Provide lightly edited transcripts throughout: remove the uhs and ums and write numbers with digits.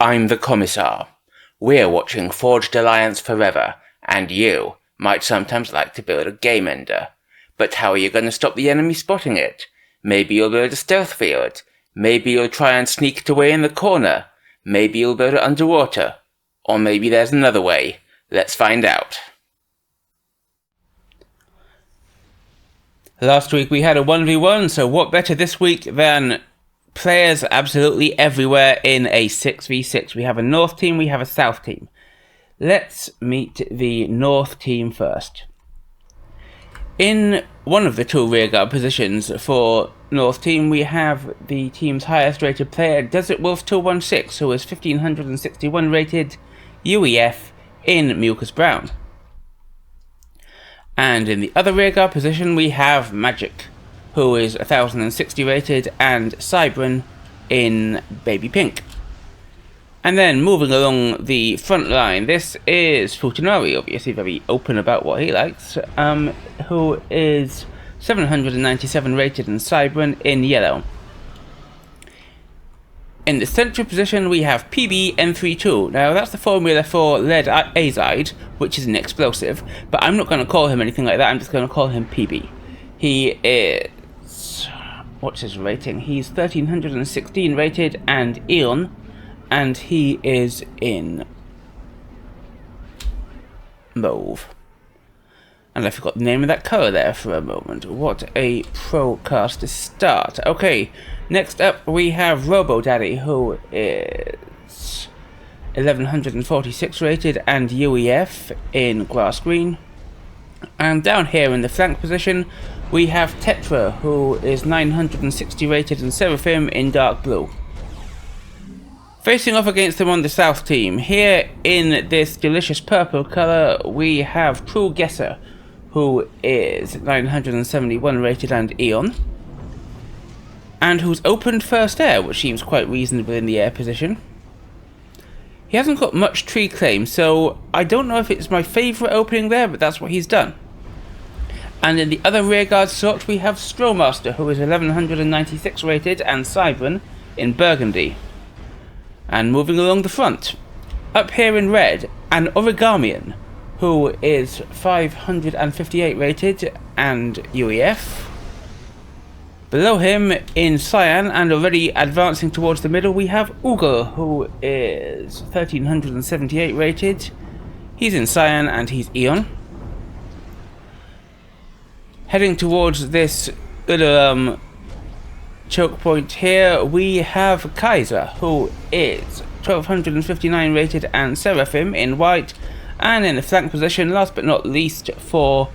I'm the Commissar. We're watching Forged Alliance Forever, and you might sometimes like to build a game ender. But how are you going to stop the enemy spotting it? Maybe you'll build a stealth field. Maybe you'll try and sneak it away in the corner. Maybe you'll build it underwater. Or maybe there's another way. Let's find out. Last week we had a 1v1, so what better this week than players absolutely everywhere in a 6v6. We have a North team, we have a South team. Let's meet the North team first. In one of the two rearguard positions for North team, we have the team's highest rated player, Desert Wolf 216, who is 1561 rated UEF in Mucus Brown. And in the other rearguard position, we have Majk, who is 1060 rated, and Cybran in Baby Pink. And then moving along the front line, this is Futanari, obviously very open about what he likes, who is 797 rated, and Cybran in yellow. In the central position, we have PB-N32. Now, that's the formula for lead azide, which is an explosive, but I'm not going to call him anything like that. I'm just going to call him PB. He is... what's his rating? He's 1316 rated and Eon, and he is in mauve. And I forgot the name of that colour there for a moment. What a procast start. Okay, next up we have RoboDaddy, who is 1146 rated and UEF in grass green. And down here in the flank position we have Tetra, who is 960 rated and Seraphim in dark blue. Facing off against them on the South team, here in this delicious purple colour we have True Guesser, who is 971 rated and Eon, and who's opened first air, which seems quite reasonable in the air position. He hasn't got much tree claim, so I don't know if it's my favourite opening there, but that's what he's done. And in the other rearguard slot we have Strohmaster, who is 1196 rated, and Cybran in burgundy. And moving along the front, up here in red, an Origamian, who is 558 rated and UEF. Below him in cyan and already advancing towards the middle we have Ougle, who is 1378 rated. He's in cyan and he's Eon. Heading towards this little choke point here we have Kaaizer, who is 1259 rated and Seraphim in white. And in the flank position, last but not least for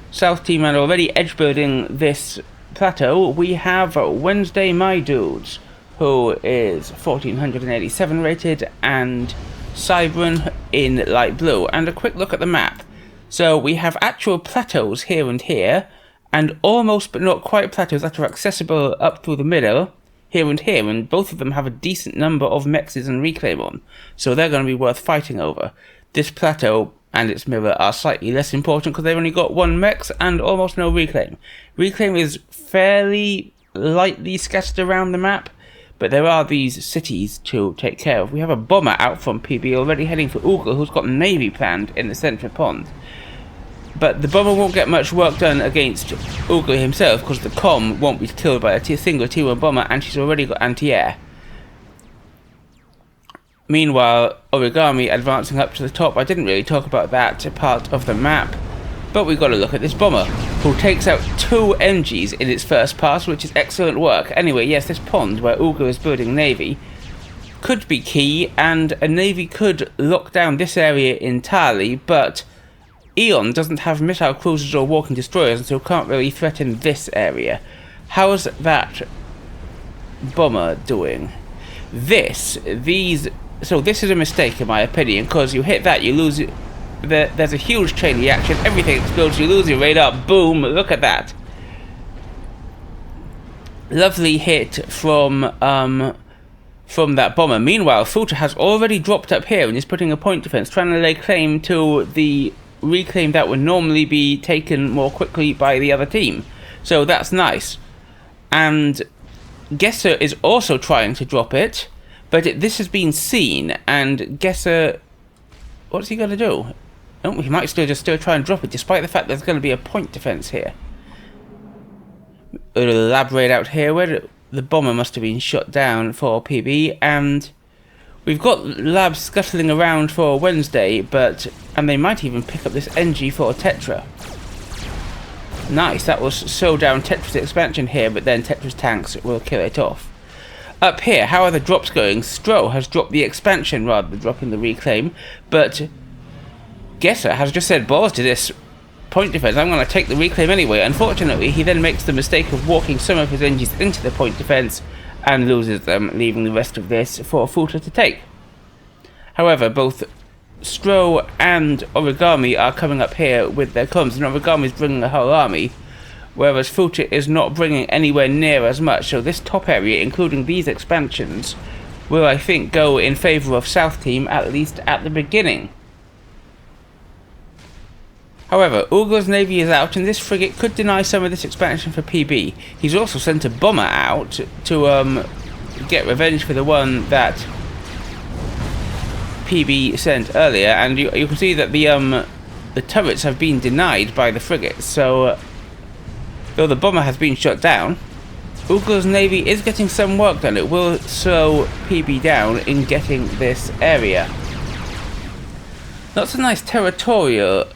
South team and already edge building this plateau, we have WednesdayMyDudes, who is 1487 rated and Cybran in light blue. And a quick look at the map. So we have actual plateaus here and here, and almost but not quite plateaus that are accessible up through the middle, here and here, and both of them have a decent number of mexes and reclaim on, so they're going to be worth fighting over. This plateau and its mirror are slightly less important because they've only got one mex and almost no reclaim. Reclaim is fairly lightly scattered around the map, but there are these cities to take care of. We have a bomber out from PB already heading for Ougle, who's got navy planned in the central pond. But the bomber won't get much work done against Ougle himself because the comm won't be killed by a single T1 bomber, and she's already got anti-air. Meanwhile, Origami advancing up to the top. I didn't really talk about that part of the map, but we've got to look at this bomber, who takes out 2 MGs in its first pass, which is excellent work. Anyway, yes, this pond where Ougle is building navy could be key, and a navy could lock down this area entirely, but Eon doesn't have missile cruisers or walking destroyers, and so can't really threaten this area. How's that bomber doing? So this is a mistake in my opinion, because you hit that, you lose it. There's a huge chain reaction, everything explodes, you lose your radar, boom, look at that. Lovely hit from that bomber. Meanwhile, Futa has already dropped up here and is putting a point defense, trying to lay claim to the reclaim that would normally be taken more quickly by the other team. So that's nice. And Guesser is also trying to drop it, But this has been seen, and Kaaizer, what's he going to do? Oh, he might still try and drop it, despite the fact there's going to be a point defense here. We'll elaborate out here where the bomber must have been shot down for PB, and we've got labs scuttling around for Wednesday, and they might even pick up this NG for Tetra. Nice, that will slow down Tetra's expansion here, but then Tetra's tanks will kill it off. Up here, how are the drops going? Stro has dropped the expansion rather than dropping the reclaim, but Kaaizer has just said balls to this point defense, I'm going to take the reclaim anyway. Unfortunately, he then makes the mistake of walking some of his engines into the point defense and loses them, leaving the rest of this for Futa to take. However, both Stro and Origami are coming up here with their comms, and Origami is bringing a whole army, whereas Futa is not bringing anywhere near as much. So this top area, including these expansions, will, I think, go in favour of South Team, at least at the beginning. However, Ougle's navy is out, and this frigate could deny some of this expansion for PB. He's also sent a bomber out to get revenge for the one that PB sent earlier, and you can see that the turrets have been denied by the frigate. So, though the bomber has been shot down, Ougle's navy is getting some work done. It will slow PB down in getting this area. Not so nice territorial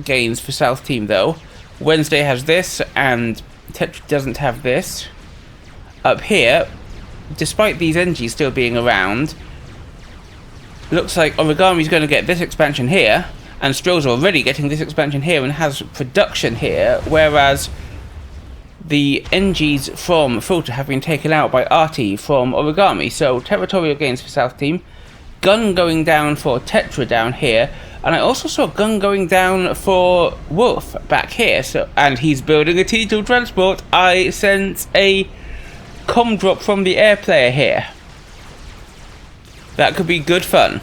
gains for South Team though. Wednesday has this, and Tetra doesn't have this. Up here, despite these NGs still being around, looks like Origami's going to get this expansion here, and Stroh's already getting this expansion here and has production here, whereas the NGs from Futa have been taken out by RT from Origami. So territorial gains for South Team. Gun going down for Tetra down here, and I also saw gun going down for Wolf back here. So, and he's building a T2 transport. I sense a comm drop from the air player here. That could be good fun.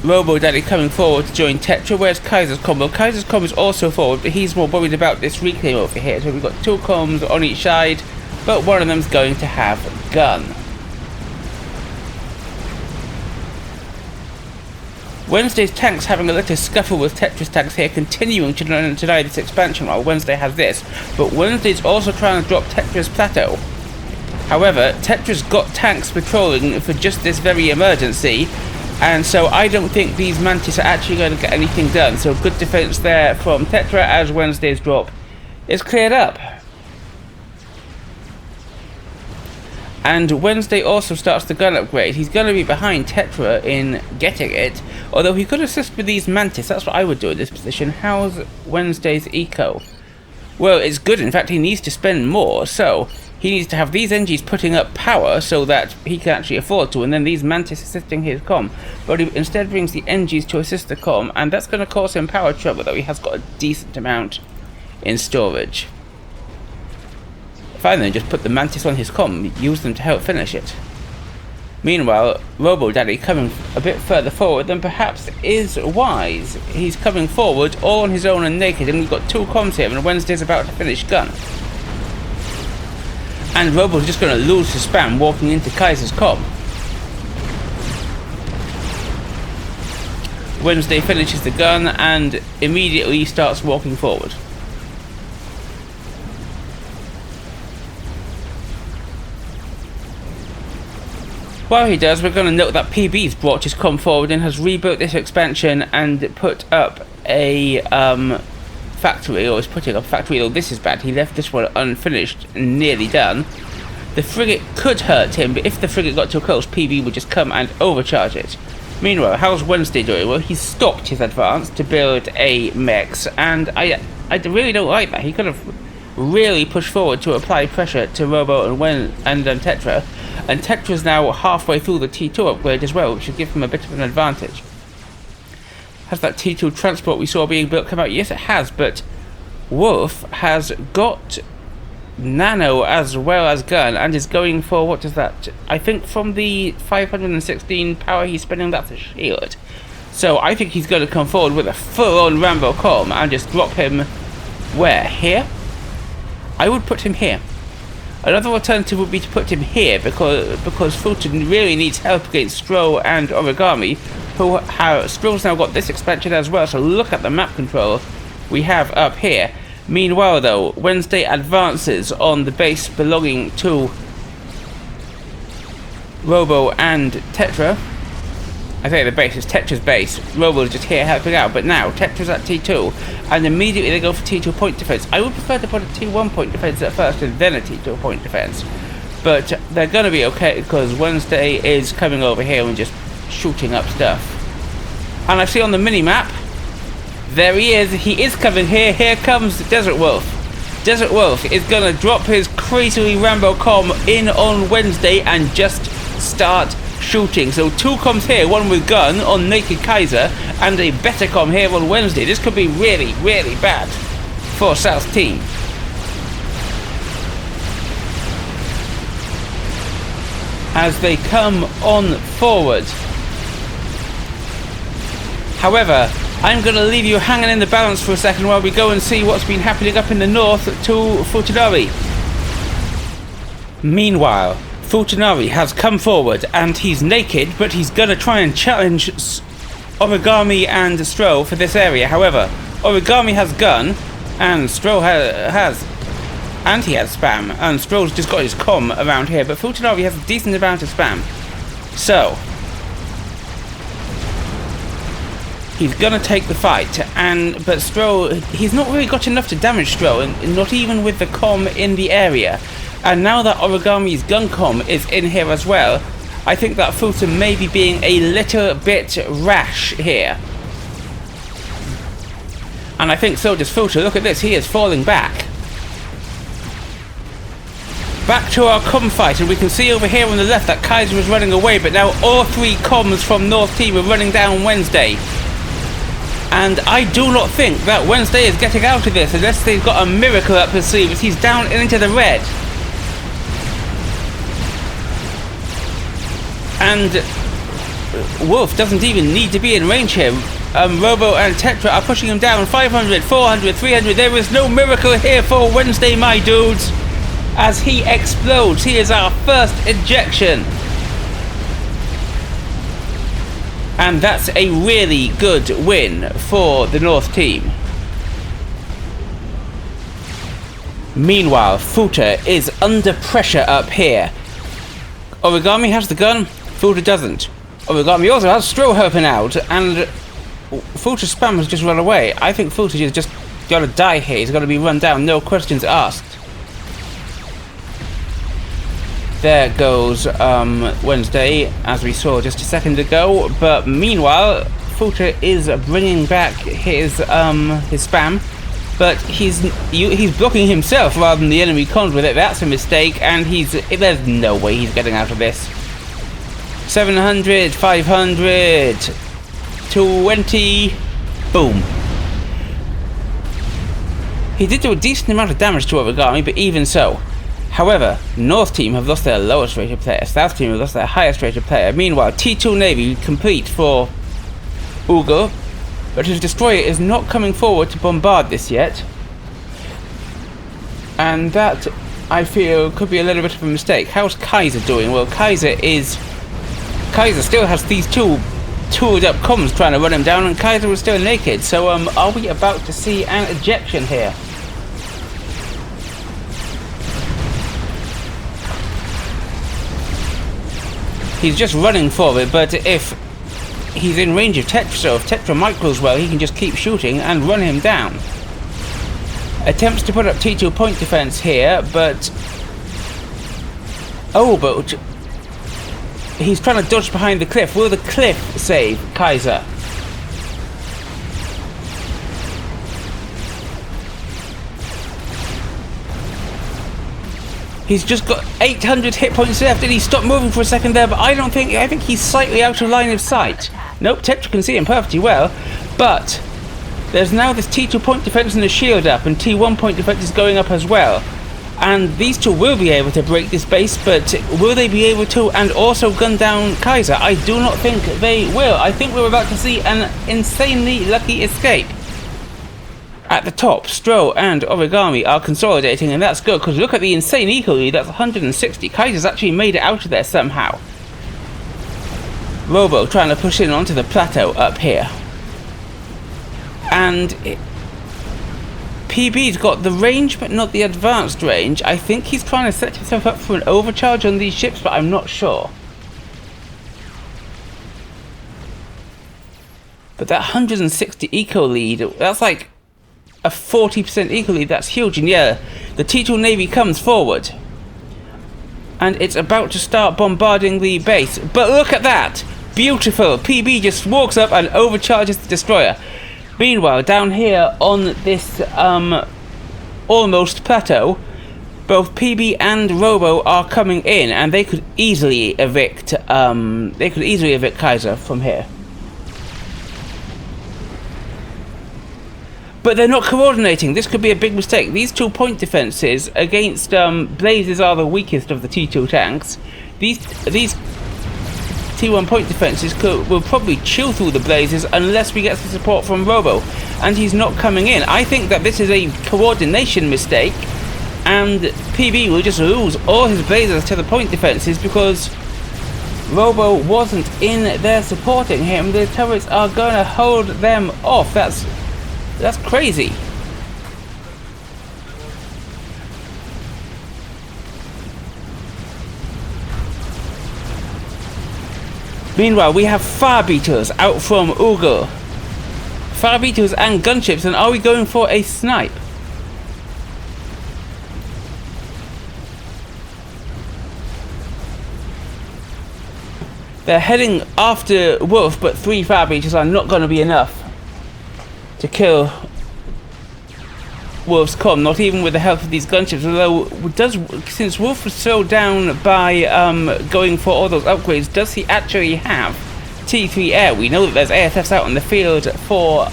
RoboDaddy coming forward to join Tetra. Where's Kaaiser's comm? Well, Kaaiser's comm is also forward, but he's more worried about this reclaim over here. So we've got two comms on each side, but one of them's going to have gun. Wednesday's tanks having a little scuffle with Tetra's tanks here, continuing to deny this expansion while Wednesday has this. But Wednesday's also trying to drop Tetra's plateau. However, Tetra's got tanks patrolling for just this very emergency, and so I don't think these Mantis are actually going to get anything done. So good defense there from Tetra as Wednesday's drop is cleared up. And Wednesday also starts the gun upgrade. He's going to be behind Tetra in getting it, although he could assist with these Mantis. That's what I would do in this position. How's Wednesday's eco? Well, it's good. In fact, he needs to spend more, so he needs to have these NGs putting up power so that he can actually afford to, and then these Mantis assisting his comm. But he instead brings the NGs to assist the comm, and that's going to cause him power trouble, though he has got a decent amount in storage. Fine then, just put the Mantis on his comm, use them to help finish it. Meanwhile, RoboDaddy coming a bit further forward than perhaps is wise. He's coming forward all on his own and naked, and we've got two comms here, and Wednesday's about to finish gun. And Robo's just going to lose his spam walking into Kaaiser's comm. Wednesday finishes the gun and immediately starts walking forward. While he does, we're going to note that PB's brought his comm forward and has rebuilt this expansion and put up a factory, or is putting up a factory, though this is bad. He left this one unfinished and nearly done. The frigate could hurt him, but if the frigate got too close, PB would just come and overcharge it. Meanwhile, how's Wednesday doing? Well, he's stopped his advance to build a mechs, and I really don't like that. He could have really pushed forward to apply pressure to Robo and Tetra, and Tetra's now halfway through the T2 upgrade as well, which should give him a bit of an advantage. Has that T2 transport we saw being built come out? Yes, it has, but Wolf has got nano as well as gun, and is going for, what is that? I think from the 516 power he's spending, that's a shield. So I think he's going to come forward with a full-on Rambo comm and just drop him where? Here? I would put him here. Another alternative would be to put him here, because Fulton really needs help against Stro and Origami, who have... Stro's now got this expansion as well, so look at the map control we have up here. Meanwhile, though, Wednesday advances on the base belonging to Robo and Tetra. I say the base is Tetra's base. Robo's just here helping out, but now Tetra's at T2, and immediately they go for T2 point defense. I would prefer to put a T1 point defense at first and then a T2 point defense, but they're gonna be okay because Wednesday is coming over here and just shooting up stuff. And I see on the mini map, there he is. He is coming here. Here comes Desert Wolf. Desert Wolf is gonna drop his crazily Rambo comm in on Wednesday and just start shooting. So 2 comms here, one with gun on Naked Kaaizer, and a better comm here on Wednesday. This could be really, really bad for South team. As they come on forward. However, I'm going to leave you hanging in the balance for a second while we go and see what's been happening up in the north to futanari. Meanwhile, futanari has come forward and he's naked, but he's going to try and challenge Origami and Stro for this area. However, Origami has gun and Stro has... And he has spam, and Stro's just got his comm around here, but futanari has a decent amount of spam. So... he's gonna take the fight, but Stro, he's not really got enough to damage Stro, and not even with the comm in the area. And now that Origami's gun comm is in here as well, I think that Fulton may be being a little bit rash here. And I think so does Fulton. Look at this, he is falling back. Back to our comm fight, and we can see over here on the left that Kaaizer is running away, but now all 3 comms from North Team are running down Wednesday. And I do not think that Wednesday is getting out of this unless they've got a miracle up his sleeve. He's down into the red. And Wolf doesn't even need to be in range here. Robo and Tetra are pushing him down. 500, 400, 300. There is no miracle here for Wednesday, my dudes. As he explodes. He is our first ejection. And that's a really good win for the North team. Meanwhile, Futa is under pressure up here. Origami has the gun, Futa doesn't. Origami also has Stro helping out, and Futa's spam has just run away. I think Futa is just gonna die here. He's gonna be run down, no questions asked. There goes Wednesday, as we saw just a second ago. But meanwhile, Futa is bringing back his spam, but he's blocking himself rather than the enemy comms with it. That's a mistake, and there's no way he's getting out of this. 700, 500, 20, boom. He did do a decent amount of damage to Origami, but even so. However, North Team have lost their lowest rated player, South Team have lost their highest rated player. Meanwhile, T2 Navy complete for Ougle, but his destroyer is not coming forward to bombard this yet. And that, I feel, could be a little bit of a mistake. How's Kaaizer doing? Well, Kaaizer still has these 2 tooled up comms trying to run him down, and Kaaizer is still naked. So, are we about to see an ejection here? He's just running for it, but if he's in range of Tetra, so if Tetra micros well, he can just keep shooting and run him down. Attempts to put up T2 point defense here, but... oh, but... he's trying to dodge behind the cliff. Will the cliff save Kaaizer? He's just got 800 hit points left, and he stopped moving for a second there, but I think he's slightly out of line of sight. Nope, Tetra can see him perfectly well, but there's now this T2 point defense and a shield up, and T1 point defense is going up as well. And these 2 will be able to break this base, but will they be able to and also gun down Kaaizer? I do not think they will. I think we're about to see an insanely lucky escape. At the top, Stro and Origami are consolidating, and that's good, because look at the insane eco lead, that's 160. Kaizer's actually made it out of there somehow. Robo trying to push in onto the plateau up here. And PB's got the range, but not the advanced range. I think he's trying to set himself up for an overcharge on these ships, but I'm not sure. But that 160 eco lead, that's like a 40% eco lead, that's huge. And yeah, the T2 Navy comes forward. And it's about to start bombarding the base. But look at that! Beautiful! PB just walks up and overcharges the destroyer. Meanwhile, down here on this almost plateau, both PB and Robo are coming in, and they could easily evict Kaaizer from here. But they're not coordinating. This could be a big mistake. These 2 point defenses against blazes are the weakest of the T2 tanks. These T1 point defenses will probably chew through the blazes unless we get some support from Robo, and he's not coming in. I think that this is a coordination mistake, and PB will just lose all his blazers to the point defenses because Robo wasn't in there supporting him. The turrets are going to hold them off. That's crazy. Meanwhile, we have fire beaters out from Ougle. Fire beaters and gunships, and are we going for a snipe? They're heading after Wolf, but 3 fire beaters are not going to be enough to kill Wolf's comm, not even with the help of these gunships. Although, since Wolf was slowed down by going for all those upgrades, does he actually have T3 air? We know that there's ASFs out on the field for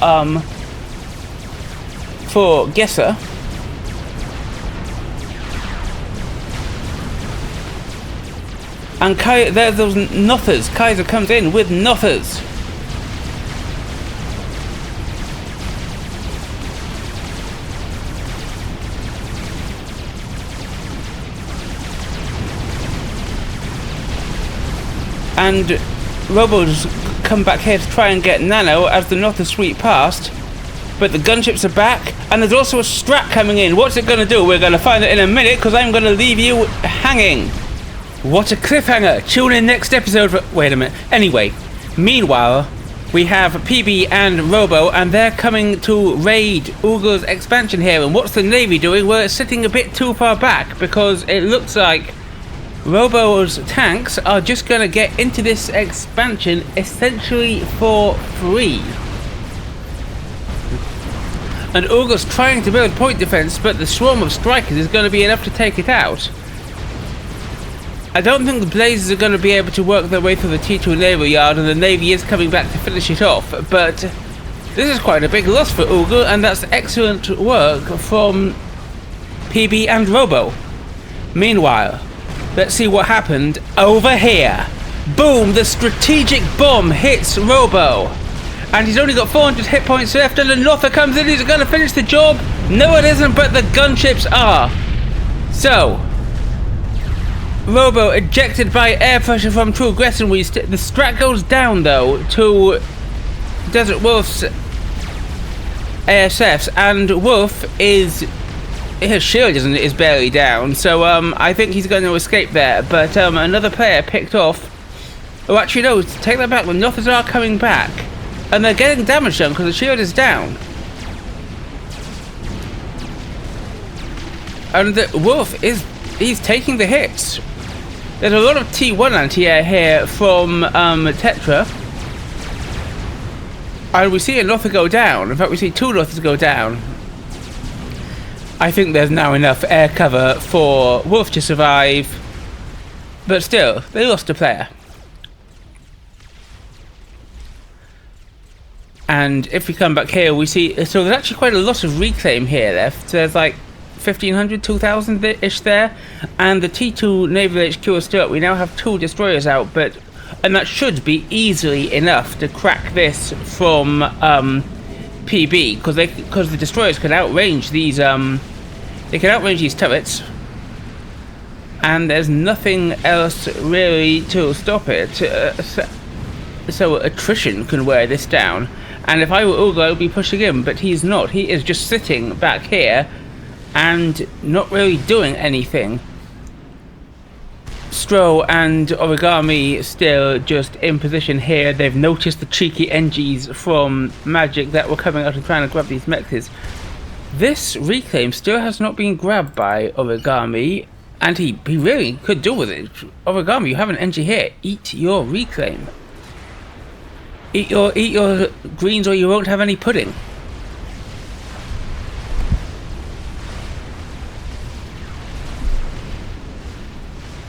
Gesser. And there's those Nothers. Kaaizer comes in with Nothers. And Robo's come back here to try and get Nano as the Nothers sweep past. But the gunships are back, and there's also a Strat coming in. What's it going to do? We're going to find out in a minute, because I'm going to leave you hanging. What a cliffhanger! Tune in next episode for... Wait a minute. Anyway, meanwhile, we have PB and Robo, and they're coming to raid Ougle's expansion here. And what's the Navy doing? Well, it's sitting a bit too far back, because it looks like Robo's tanks are just going to get into this expansion essentially for free. And Ougle's trying to build point defense, but the swarm of strikers is going to be enough to take it out. I don't think the blazes are going to be able to work their way through the T2 naval yard, and the Navy is coming back to finish it off, but this is quite a big loss for Ougle, and that's excellent work from PB and Robo. Meanwhile, let's see what happened over here. Boom! The strategic bomb hits Robo. And he's only got 400 hit points left, and the Nother comes in. He's going to finish the job. No, it isn't, but the gunships are. So, Robo ejected by air pressure from True Aggression. The strat goes down, though, to Desert Wolf's ASFs, and Wolf is... his shield is barely down, so I think he's going to escape there. But another player picked off... Oh, actually no, take that back. The Nothers are coming back, and they're getting damage done because the shield is down. And the Wolf he's taking the hits. There's a lot of T1 anti-air here from Tetra. And we see a Nother go down. In fact, we see 2 Nothers go down. I think there's now enough air cover for Wolf to survive, but still, they lost a player. And if we come back here, we see, so there's actually quite a lot of reclaim here left. There's like 1,500, 2,000-ish there, and the T2 Naval HQ is still up. We now have 2 destroyers out, and that should be easily enough to crack this from PB, because the destroyers could outrange these turrets, and there's nothing else really to stop it. So attrition can wear this down. And if I were Ougle, I would be pushing him, but he's not. He is just sitting back here and not really doing anything. Stro and Origami still just in position here. They've noticed the cheeky NGs from Majk that were coming out and trying to grab these mexes. This reclaim still has not been grabbed by Origami, and he really could do with it. Origami, you have an NG here. Eat your reclaim. Eat your greens or you won't have any pudding.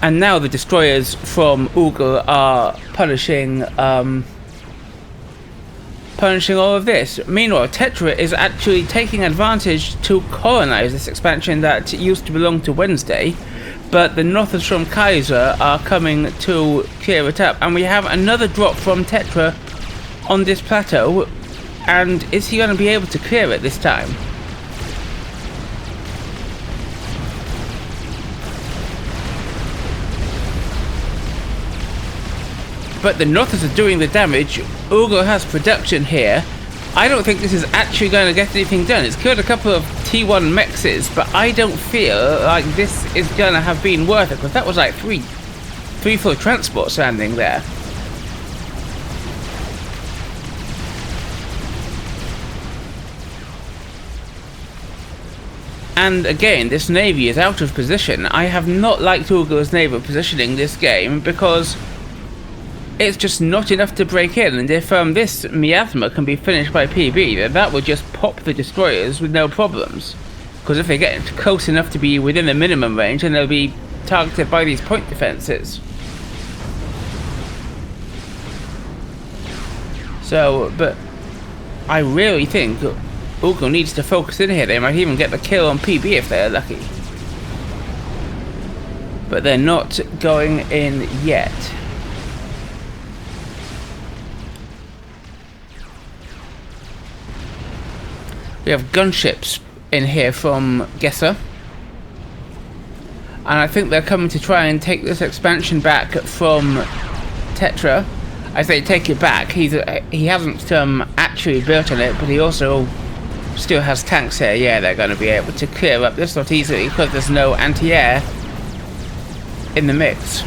And now the destroyers from Ougle are punishing all of this. Meanwhile, Tetra is actually taking advantage to colonize this expansion that used to belong to Wednesday, but the Nothers from Kaaizer are coming to clear it up, and we have another drop from Tetra on this plateau, and is he going to be able to clear it this time? But the Nothers are doing the damage. Ougle has production here. I don't think this is actually going to get anything done. It's killed a couple of T1 mexes, but I don't feel like this is going to have been worth it, because that was like three full transports standing there. And again, this navy is out of position. I have not liked Ougle's naval positioning this game, because it's just not enough to break in. And if this miasma can be finished by PB, then that would just pop the destroyers with no problems. Because if they get close enough to be within the minimum range, then they'll be targeted by these point defenses. So, but I really think Ougle needs to focus in here. They might even get the kill on PB if they're lucky. But they're not going in yet. We have gunships in here from Kaaizer. And I think they're coming to try and take this expansion back from Tetra. I say take it back. He hasn't actually built on it, but he also still has tanks here. Yeah, they're going to be able to clear up this lot easily because there's no anti-air in the mix.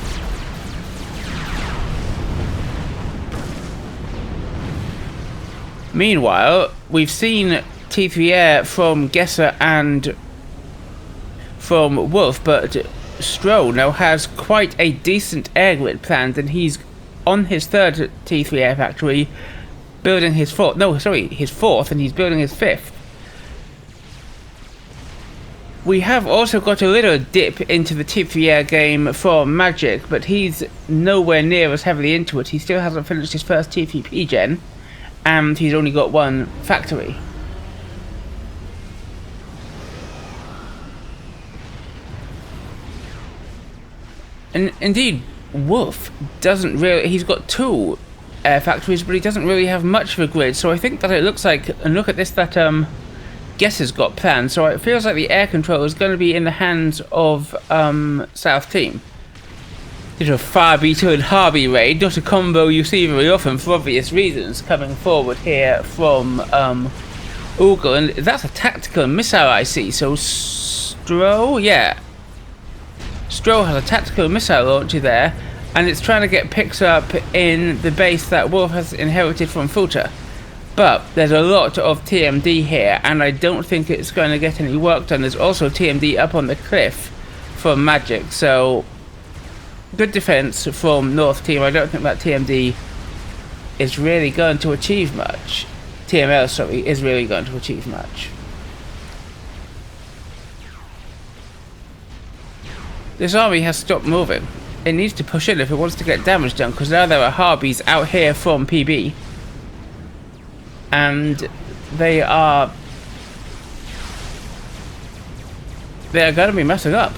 Meanwhile, we've seen T3 air from Kaaizer and from Wolf, but Stro now has quite a decent air grid planned, and he's on his third T3 air factory, building his fourth, and he's building his fifth. We have also got a little dip into the T3 air game for Majk, but he's nowhere near as heavily into it. He still hasn't finished his first T3P gen, and he's only got one factory. And indeed, Wolf doesn't really... He's got two air factories, but he doesn't really have much of a grid. So I think that it looks like... And look at this, that Kaaiser's got planned. So it feels like the air control is going to be in the hands of South Team. Little Farbeater and Harvey raid. Not a combo you see very often for obvious reasons. Coming forward here from Ougle. And that's a tactical missile I see. So Stro... Yeah. Stro has a tactical missile launcher there, and it's trying to get picked up in the base that Wolf has inherited from Futa. But there's a lot of TMD here, and I don't think it's going to get any work done. There's also TMD up on the cliff from Majk, so good defense from North Team. I don't think that TMD is really going to achieve much. TML, sorry, is really going to achieve much. This army has stopped moving. It needs to push in if it wants to get damage done, because now there are Harbies out here from PB. And they are going to be messing up.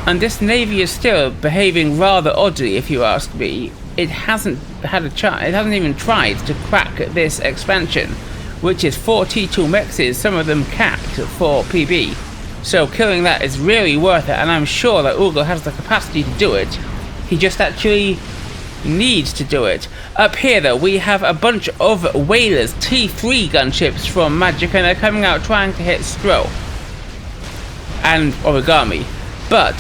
And this navy is still behaving rather oddly, if you ask me. It hasn't had a chance. It hasn't even tried to crack this expansion. which is 4 T2 mexes, some of them capped for PB. So killing that is really worth it, and I'm sure that Ougle has the capacity to do it. He just actually needs to do it. Up here though, we have a bunch of whalers, T3 gunships from Majk, and they're coming out trying to hit Stro and Origami. But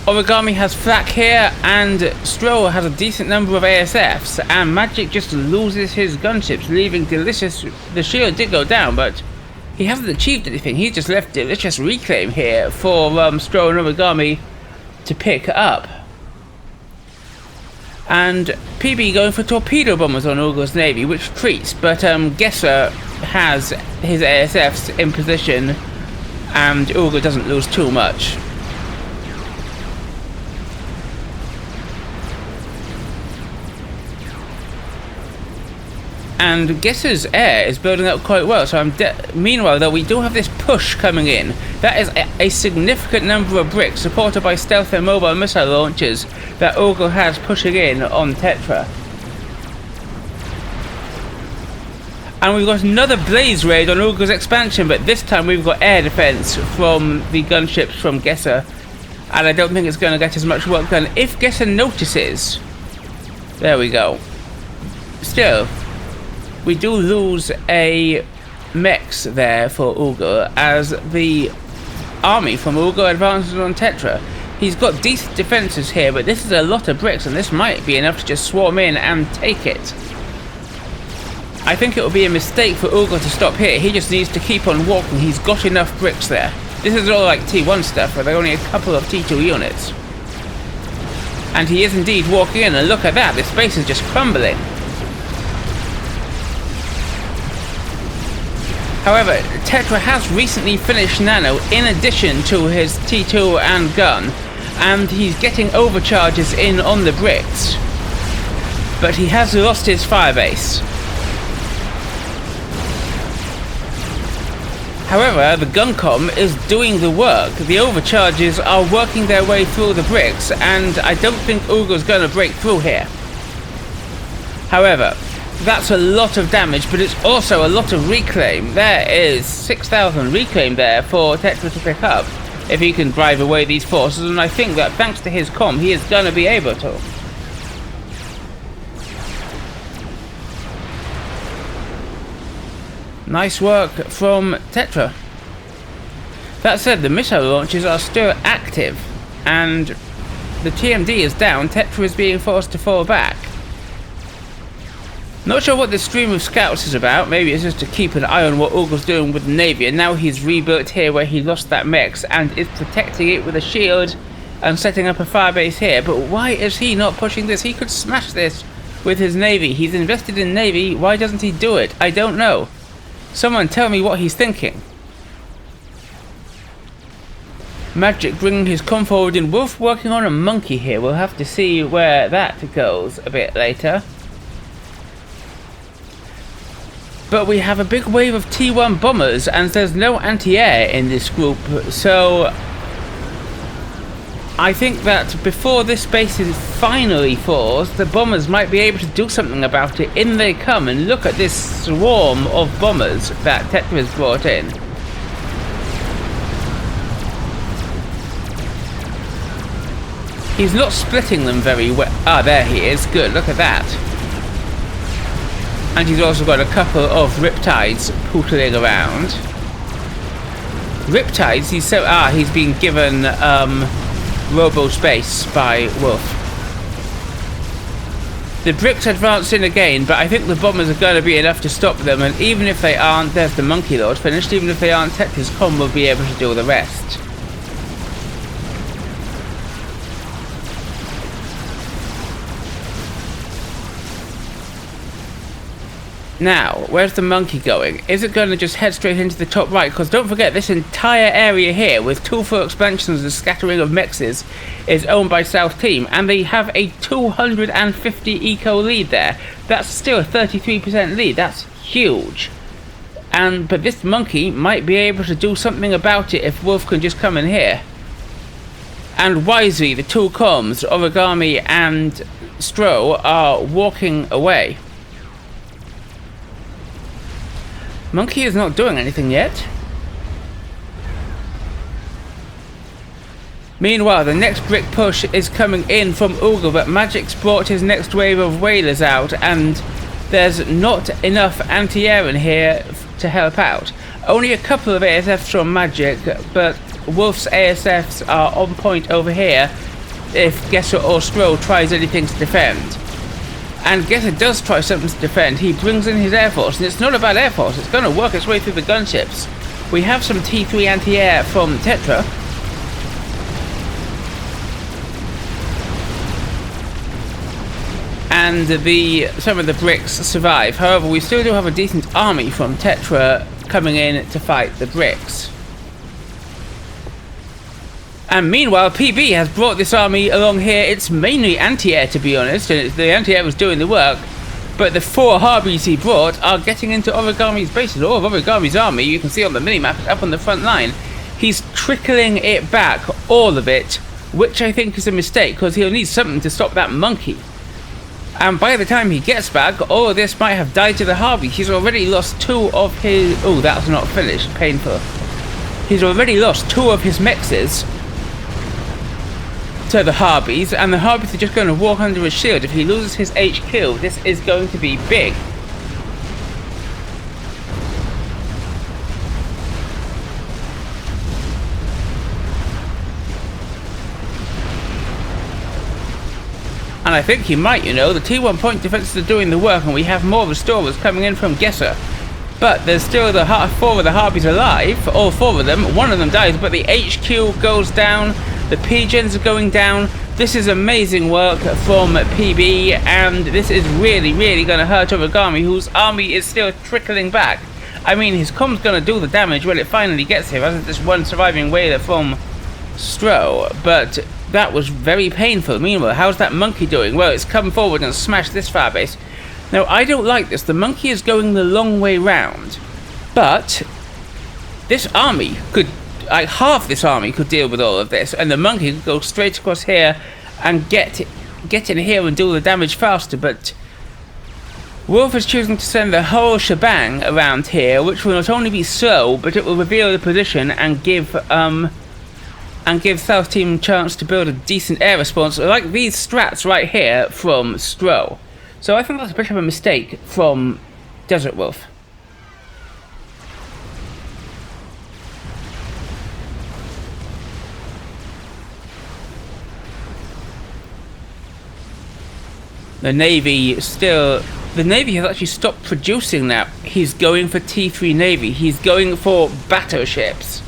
Origami has flak here, and Stro has a decent number of ASFs, and Majk just loses his gunships, leaving Delicious. The shield did go down, but he hasn't achieved anything. He's just left Delicious reclaim here for Stro and Origami to pick up. And PB going for torpedo bombers on Ougle's navy, which treats, but Kaaizer has his ASFs in position, and Ougle doesn't lose too much. And Kaaiser's air is building up quite well, so meanwhile though, we do have this push coming in. That is a significant number of bricks supported by stealth and mobile missile launchers that Ougle has pushing in on Tetra. And we've got another blaze raid on Ougle's expansion, but this time we've got air defense from the gunships from Kaaizer, and I don't think it's going to get as much work done. If Kaaizer notices, there we go. Still, we do lose a mex there for Ougle as the army from Ougle advances on Tetra. He's got decent defenses here, but this is a lot of bricks, and this might be enough to just swarm in and take it. I think it would be a mistake for Ougle to stop here. He just needs to keep on walking. He's got enough bricks there. This is all like T1 stuff, where there are only a couple of T2 units. And he is indeed walking in, and look at that, this base is just crumbling. However, Tetra has recently finished Nano in addition to his T2 and gun, and he's getting overcharges in on the bricks. But he has lost his firebase. However, the Guncom is doing the work. The overcharges are working their way through the bricks, and I don't think Ougle's going to break through here. However, that's a lot of damage, but it's also a lot of reclaim. There is 6,000 reclaim there for Tetra to pick up if he can drive away these forces, and I think that thanks to his comm, he is going to be able to. Nice work from Tetra. That said, the missile launches are still active, and the TMD is down. Tetra is being forced to fall back. Not sure what this stream of scouts is about. Maybe it's just to keep an eye on what Ougle's doing with the navy, and now he's rebuilt here where he lost that mex and is protecting it with a shield and setting up a firebase here. But why is he not pushing this? He could smash this with his navy. He's invested in navy. Why doesn't he do it? I don't know. Someone tell me what he's thinking. Majk bringing his comm forward in. Wolf working on a monkey here. We'll have to see where that goes a bit later. But we have a big wave of T1 bombers, and there's no anti-air in this group, so I think that before this base finally falls, the bombers might be able to do something about it. In they come, and look at this swarm of bombers that Tetra has brought in. He's not splitting them very well. Ah, there he is. Good, look at that. And he's also got a couple of Riptides pootling around. Riptides, he's been given Robo Space by Wolf. The bricks advance in again, but I think the bombers are going to be enough to stop them, and even if they aren't, there's the Monkey Lord finished. Even if they aren't, Tetra's comm will be able to do the rest. Now, where's the monkey going? Is it going to just head straight into the top right? Because don't forget, this entire area here, with 2 full expansions and scattering of mexes, is owned by South Team, and they have a 250 eco lead there. That's still a 33% lead. That's huge. But this monkey might be able to do something about it if Wolf can just come in here. And wisely, the 2 comms, Origami and Stro, are walking away. Monkey is not doing anything yet. Meanwhile, the next brick push is coming in from Ougle, but Majk's brought his next wave of whalers out, and there's not enough anti-air in here to help out. Only a couple of ASFs from Majk, but Wolf's ASFs are on point over here if Kaaizer or Stroh tries anything to defend. And Kaaizer does try something to defend. He brings in his Air Force, and it's not a bad Air Force. It's going to work its way through the gunships. We have some T3 anti-air from Tetra. And some of the bricks survive. However, we still do have a decent army from Tetra coming in to fight the bricks. And meanwhile, PB has brought this army along here. It's mainly anti-air, to be honest, and the anti-air was doing the work. But the 4 Harbies he brought are getting into Origami's bases. All of Origami's army, you can see on the minimap, up on the front line. He's trickling it back, all of it, which I think is a mistake, because he'll need something to stop that monkey. And by the time he gets back, all of this might have died to the Harvey. He's already lost 2 of his... Oh, that's not finished. Painful. He's already lost 2 of his mexes to the Harbies, and the Harbies are just going to walk under his shield. If he loses his HQ, this is going to be big. And I think he might, you know. The T1 point defenses are doing the work, and we have more restorers coming in from Kaaizer. But there's still the 4 of the Harpies alive, all 4 of them. 1 of them dies, but the HQ goes down. The P-Gens are going down. This is amazing work from PB, and this is really, really going to hurt Origami, whose army is still trickling back. I mean, his com's going to do the damage when it finally gets here, as this one surviving whaler from Stroh, but that was very painful. Meanwhile, how's that monkey doing? Well, it's come forward and smashed this fire base. Now, I don't like this. The monkey is going the long way round, but this army could, like half this army could deal with all of this, and the monkey could go straight across here and get in here and do the damage faster, but Wolf is choosing to send the whole shebang around here, which will not only be slow, but it will reveal the position and give South Team a chance to build a decent air response, like these strats right here from Stroh. So I think that's a bit of a mistake from Desert Wolf. The Navy has actually stopped producing now. He's going for T3 Navy. He's going for battleships.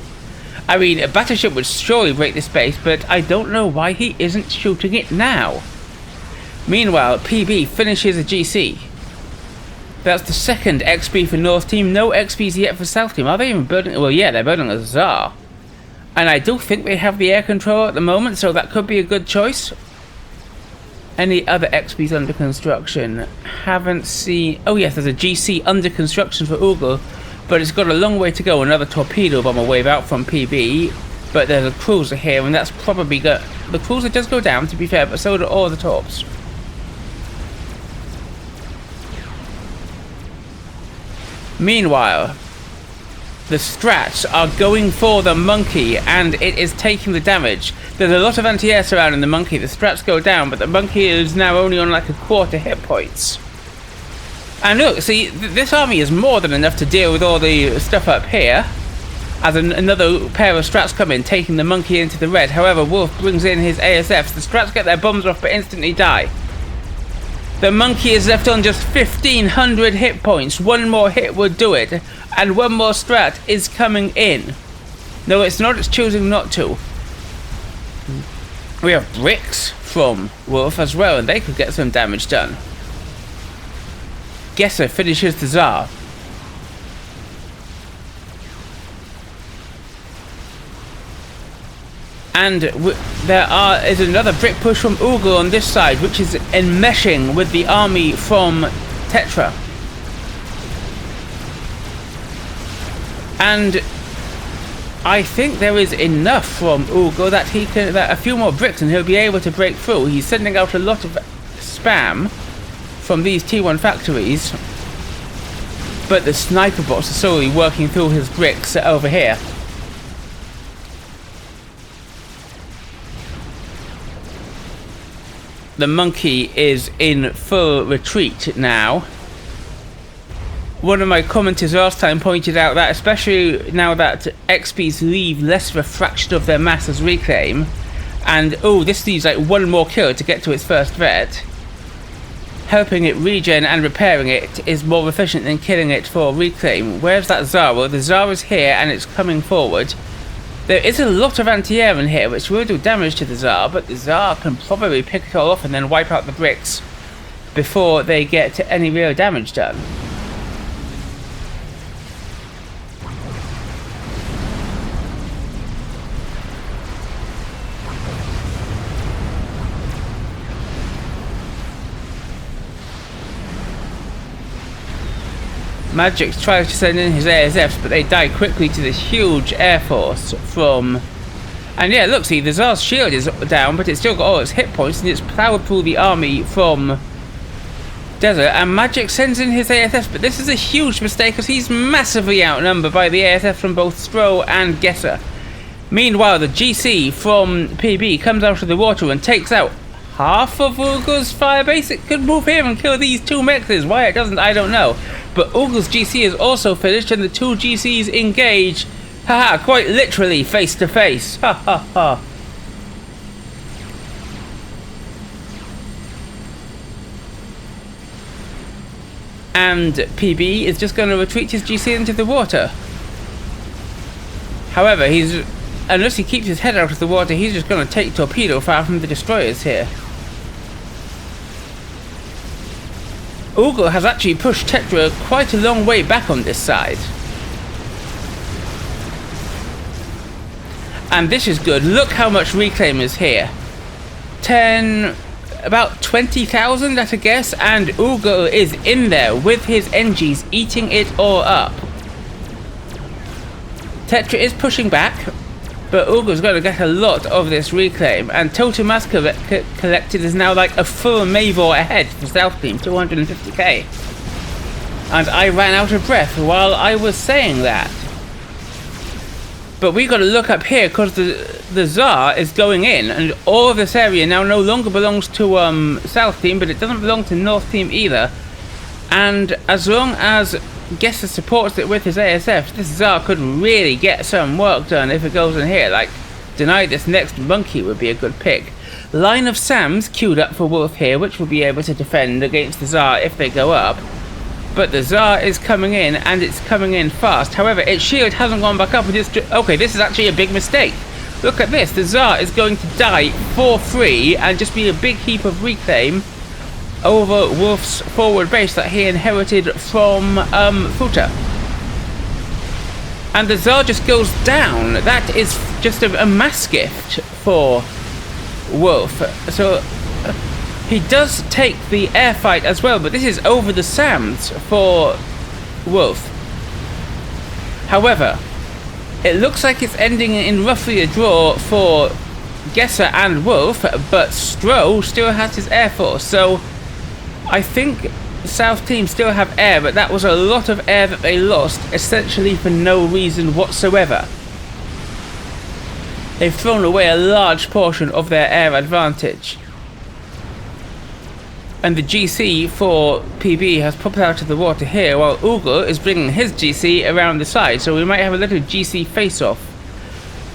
I mean, a battleship would surely break this base, but I don't know why he isn't shooting it now. Meanwhile, PB finishes a GC. That's the second XP for North Team. No XPs yet for South Team. Are they even building... Well, yeah, they're building a Tsar. And I do think they have the air control at the moment, so that could be a good choice. Any other XPs under construction? Haven't seen... Oh, yes, there's a GC under construction for Ougle. But it's got a long way to go. Another torpedo bomber wave out from PB. But there's a cruiser here, and that's probably the cruiser does go down, to be fair, but so do all the torps. Meanwhile, the strats are going for the monkey, and it is taking the damage. There's a lot of anti-air surrounding the monkey. The strats go down, but the monkey is now only on like a quarter hit points. And look, see, this army is more than enough to deal with all the stuff up here. As another pair of strats come in, taking the monkey into the red. However, Wolf brings in his ASFs. The strats get their bombs off, but instantly die. The monkey is left on just 1,500 hit points. One more hit would do it. And one more strat is coming in. No, it's not. It's choosing not to. We have bricks from Wolf as well, and they could get some damage done. Kaaizer finishes the Tsar. And there is another brick push from Ougle on this side, which is enmeshing with the army from Tetra. And I think there is enough from Ougle that that a few more bricks and he'll be able to break through. He's sending out a lot of spam from these T1 factories. But the sniper bots are slowly working through his bricks over here. The monkey is in full retreat now. One of my commenters last time pointed out that, especially now that XPs leave less of a fraction of their mass as reclaim, and oh, this needs like one more kill to get to its first vet, helping it regen and repairing it is more efficient than killing it for reclaim. Where's that Tsar? Well, the Tsar is here and it's coming forward. There is a lot of anti-air in here, which will do damage to the Tsar, but the Tsar can probably pick it all off and then wipe out the bricks before they get any real damage done. Majk tries to send in his ASFs, but they die quickly to this huge air force from... And yeah, look, see, the Tsar's shield is down, but it's still got all its hit points, and it's plowed through the army from desert, and Majk sends in his ASFs, but this is a huge mistake, because he's massively outnumbered by the ASF from both Stro and Kaaizer. Meanwhile, the GC from PB comes out of the water and takes out half of Ougle's firebase. It could move here and kill these two mexes. Why it doesn't, I don't know. But Ougle's GC is also finished and the two GCs engage. Haha, quite literally face to face. Ha ha ha. And PB is just going to retreat his GC into the water. However, unless he keeps his head out of the water, he's just going to take torpedo fire from the destroyers here. Ougle has actually pushed Tetra quite a long way back on this side. And this is good. Look how much reclaim is here. About 20,000 at a guess, and Ougle is in there with his NGs eating it all up. Tetra is pushing back, but Ougle's going to get a lot of this reclaim, and Total Mass Collected is now like a full Mavor ahead for South Team, 250k. And I ran out of breath while I was saying that. But we got to look up here, because the Tsar is going in, and all of this area now no longer belongs to South Team, but it doesn't belong to North Team either. And as long as Kaaizer supports it with his ASF, this Tsar could really get some work done if it goes in here. Like, deny this next monkey would be a good pick. Line of Sams queued up for Wolf here, which will be able to defend against the Tsar if they go up. But the Tsar is coming in, and it's coming in fast. However, its shield hasn't gone back up. Okay, this is actually a big mistake. Look at this. The Tsar is going to die for free and just be a big heap of reclaim over Wolf's forward base that he inherited from Futa. And the Tsar just goes down. That is just a mass gift for Wolf. So he does take the air fight as well, but this is over the Sams for Wolf. However, it looks like it's ending in roughly a draw for Kaaizer and Wolf, but Stro still has his air force, so I think the South Team still have air, but that was a lot of air that they lost, essentially for no reason whatsoever. They've thrown away a large portion of their air advantage. And the GC for PB has popped out of the water here, while Ougle is bringing his GC around the side, so we might have a little GC face-off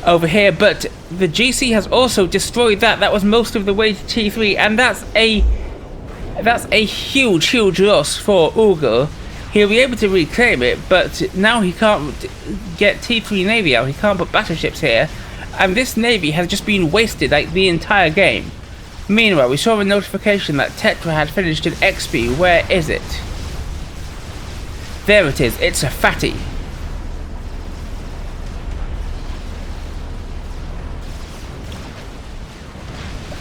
over here, but the GC has also destroyed that. That was most of the way to T3, and that's a huge loss for Ougle. He'll be able to reclaim it, but now he can't get T3 Navy out. He can't put battleships here, and this Navy has just been wasted like the entire game. Meanwhile, we saw a notification that Tetra had finished an XP. Where is it? There it is. It's a fatty.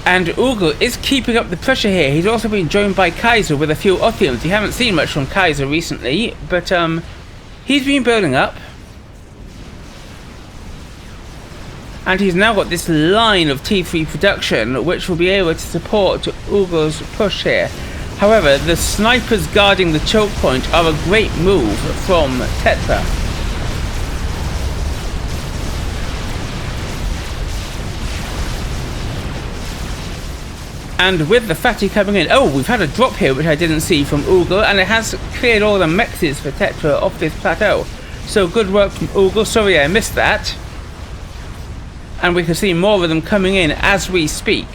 And Ougle is keeping up the pressure here. He's also been joined by Kaaizer with a few Othiums. You haven't seen much from Kaaizer recently, but he's been building up. And he's now got this line of T3 production, which will be able to support Ougle's push here. However, the snipers guarding the choke point are a great move from Tetra. And with the fatty coming in, oh, we've had a drop here which I didn't see from Ougle, and it has cleared all the mexes for Tetra off this plateau. So good work from Ougle. Sorry I missed that. And we can see more of them coming in as we speak.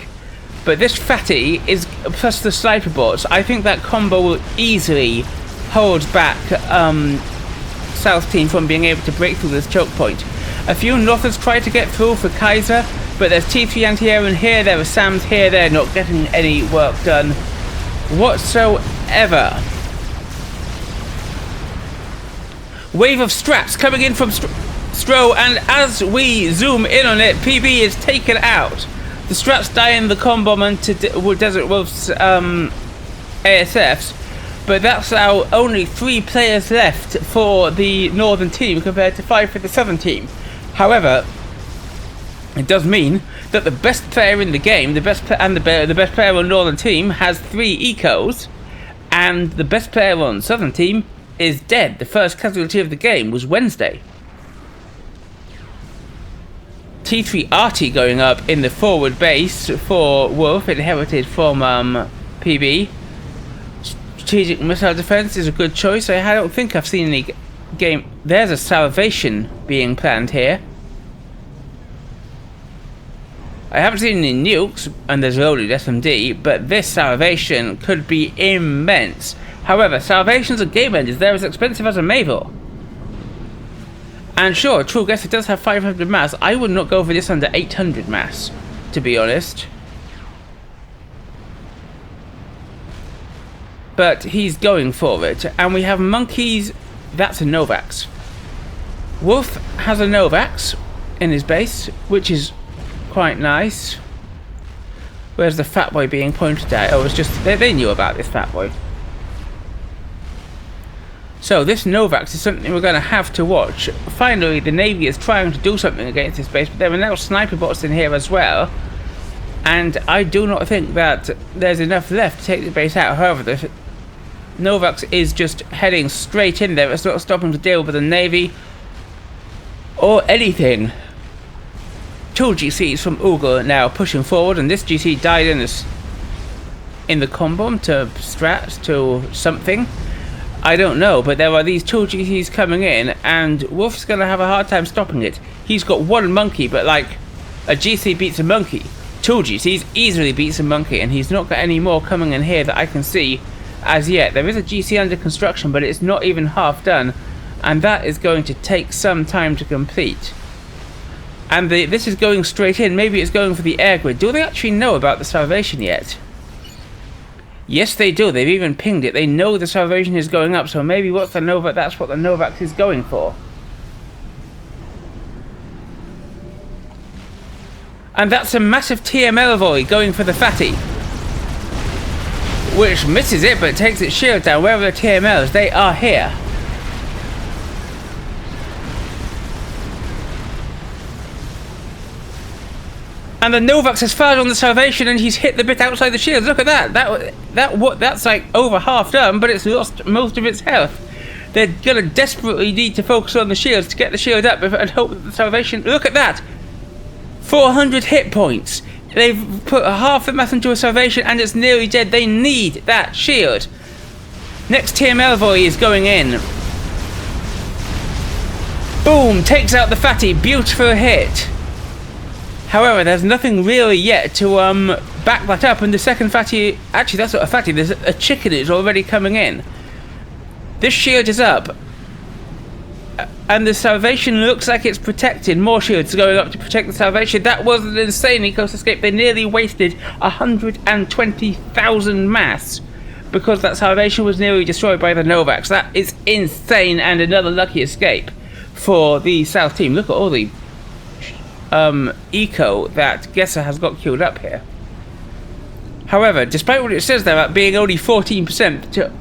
But this fatty is, plus the sniper bots, I think that combo will easily hold back South Team from being able to break through this choke point. A few Northers try to get through for Kaaizer, but there's T3 anti-air in here, there are SAMs here, they're not getting any work done whatsoever. Wave of straps coming in from Stro, and as we zoom in on it, PB is taken out. The straps die in the combo to Desert Wolf's ASFs, but that's now only 3 players left for the Northern team compared to 5 for the Southern team. However, it does mean that the best player in the game, the best player on the Northern team has 3 ecos, and the best player on Southern team is dead. The first casualty of the game was Wednesday. T3 Arty going up in the forward base for Wolf, inherited from PB. Strategic missile defense is a good choice. I don't think I've seen any game. There's a salvation being planned here. I haven't seen any nukes, and there's loaded SMD, but this salvation could be immense. However, salvations and game enders, they're as expensive as a Mabel. And sure, True Guesser does have 500 mass. I would not go for this under 800 mass, to be honest. But he's going for it. And we have monkeys. That's a Novax. Wolf has a Novax in his base, which is quite nice. Where's the fat boy being pointed at? Oh, it's just they knew about this fat boy. So this Novax is something we're going to have to watch. Finally, the Navy is trying to do something against this base, but there are now sniper bots in here as well. And I do not think that there's enough left to take the base out. However, the Novax is just heading straight in there. It's not stopping to deal with the Navy or anything. 2 GCs from Ougle now pushing forward, and this GC died in the combo to strats to something. I don't know, but there are these 2 GCs coming in, and Wolf's going to have a hard time stopping it. He's got 1 monkey, but like, a GC beats a monkey. 2 GCs easily beats a monkey, and he's not got any more coming in here that I can see as yet. There is a GC under construction, but it's not even half done, and that is going to take some time to complete. And this is going straight in. Maybe it's going for the air grid. Do they actually know about the salvation yet? Yes, they do. They've even pinged it. They know the salvation is going up, so maybe that's what the Novax is going for. And that's a massive TML volley going for the fatty, which misses it, but takes its shield down. Where are the TMLs? They are here. And the Novax has fired on the salvation, and he's hit the bit outside the shields. Look at that. That's like over half done, but it's lost most of its health. They're gonna desperately need to focus on the shields to get the shield up and hope that the salvation. Look at that. 400 hit points. They've put half the mass into a salvation, and it's nearly dead. They need that shield. Next TML volley is going in. Boom! Takes out the fatty. Beautiful hit. However, there's nothing really yet to back that up, and the second fatty... Actually, that's not a fatty, there's a chicken is already coming in. This shield is up, and the salvation looks like it's protected. More shields going up to protect the salvation. That was an insane ecos escape. They nearly wasted 120,000 mass because that salvation was nearly destroyed by the Novax. That is insane, and another lucky escape for the South team. Look at all the eco that Guesser has got queued up here. However, despite what it says there about being only 14%,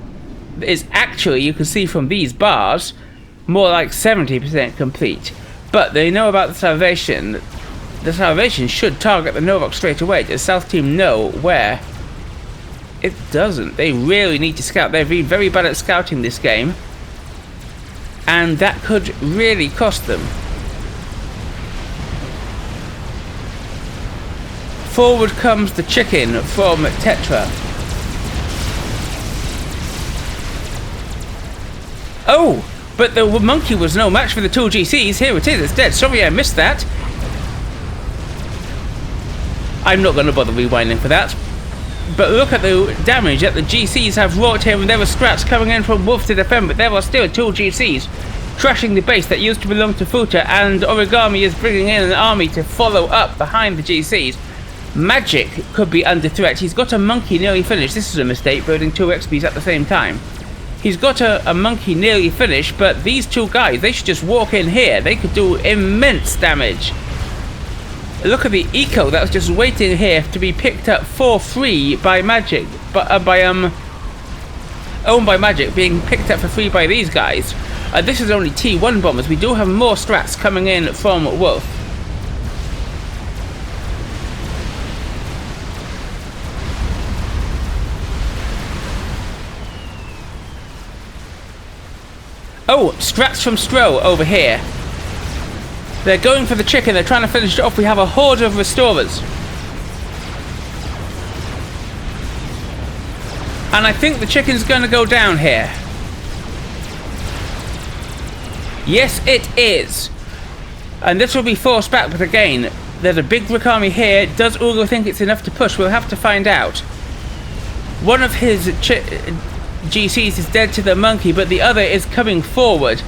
is actually, you can see from these bars, more like 70% complete. But they know about the salvation. The salvation should target the Novax straight away. Does South team know where It doesn't. They really need to scout. They're very bad at scouting this game. And that could really cost them. Forward comes the chicken from Tetra. Oh! But the monkey was no match for the 2 GCs. Here it is. It's dead. Sorry I missed that. I'm not going to bother rewinding for that. But look at the damage that the GCs have wrought here, and there were scraps coming in from Wolf to defend, but there are still 2 GCs trashing the base that used to belong to Futa, and Origami is bringing in an army to follow up behind the GCs. Majk could be under threat. He's got a monkey nearly finished. This is a mistake, building 2 XPs at the same time. He's got a monkey nearly finished, but these 2 guys, they should just walk in here. They could do immense damage. Look at the eco that was just waiting here to be picked up for free by Majk, owned by Majk, being picked up for free by these guys. This is only T1 bombers. We do have more strats coming in from Wolf. Oh, strats from Stro over here. They're going for the chicken, they're trying to finish it off. We have a horde of restorers. And I think the chicken's going to go down here. Yes, it is. And this will be forced back, but again, there's a big brick army here. Does Ougle think it's enough to push? We'll have to find out. One of his GCs is dead to the monkey, but the other is coming forward.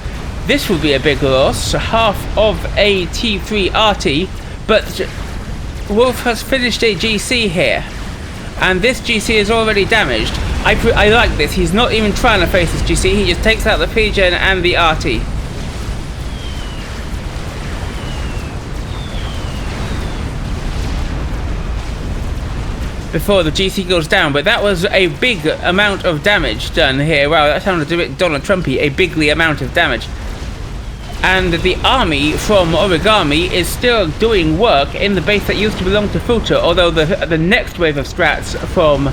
This will be a big loss, half of a T3 RT, but Wolf has finished a GC here, and this GC is already damaged. I like this. He's not even trying to face this GC, he just takes out the PGen and the RT. Before the GC goes down, but that was a big amount of damage done here. Wow, that sounded a bit Donald Trumpy, a bigly amount of damage. And the army from Origami is still doing work in the base that used to belong to Futa, although the next wave of strats from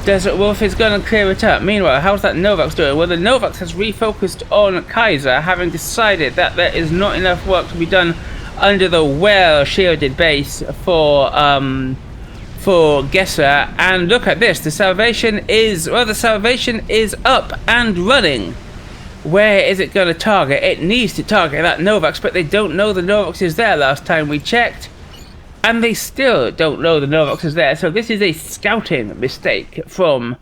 Desert Wolf is going to clear it up. Meanwhile, how's that Novax doing? Well, the Novax has refocused on Kaaizer, having decided that there is not enough work to be done under the well-shielded base for Gesser. And look at this, the Salvation is up and running. Where is it going to target? It needs to target that Novax, but they don't know the Novax is there last time we checked. And they still don't know the Novax is there, so this is a scouting mistake from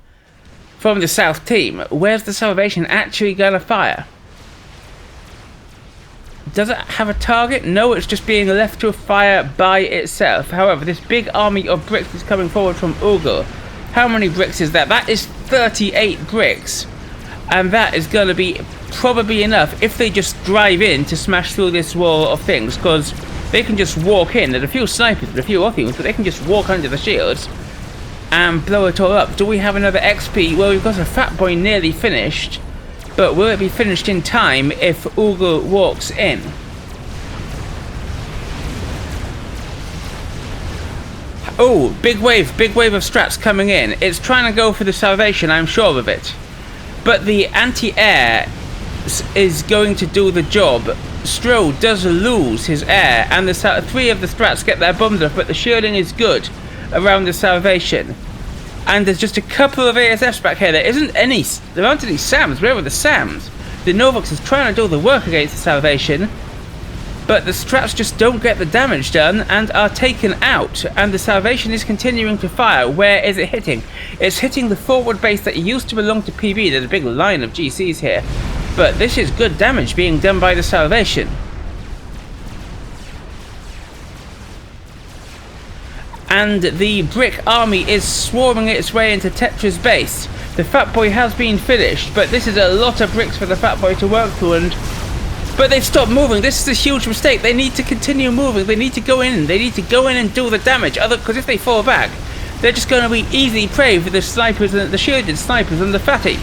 the South team. Where's the Salvation actually going to fire? Does it have a target? No, it's just being left to fire by itself. However, this big army of bricks is coming forward from Ougle. How many bricks is that? That is 38 bricks. And that is going to be probably enough if they just drive in to smash through this wall of things, because they can just walk in. There's a few snipers and a few Orpheums, but they can just walk under the shields and blow it all up. Do we have another XP? Well, we've got a Fat Boy nearly finished, but will it be finished in time if Ougle walks in? Oh, big wave of strats coming in. It's trying to go for the Salvation, I'm sure of it. But the anti-air is going to do the job. Stro does lose his air, and the 3 of the strats get their bums off, but the shielding is good around the Salvation. And there's just a couple of ASFs back here. There aren't any SAMs. Where are the SAMs? The Novax is trying to do the work against the Salvation, but the strats just don't get the damage done and are taken out, and the Salvation is continuing to fire. Where is it hitting? It's hitting the forward base that used to belong to PB. There's a big line of GCs here, but this is good damage being done by the Salvation. And the brick army is swarming its way into Tetra's base. The Fat Boy has been finished, but this is a lot of bricks for the Fat Boy to work through, but they've stopped moving. This is a huge mistake. They need to continue moving. They need to go in. They need to go in and do the damage. Because if they fall back, they're just going to be easy prey for the snipers, and the shielded snipers, and the fatty.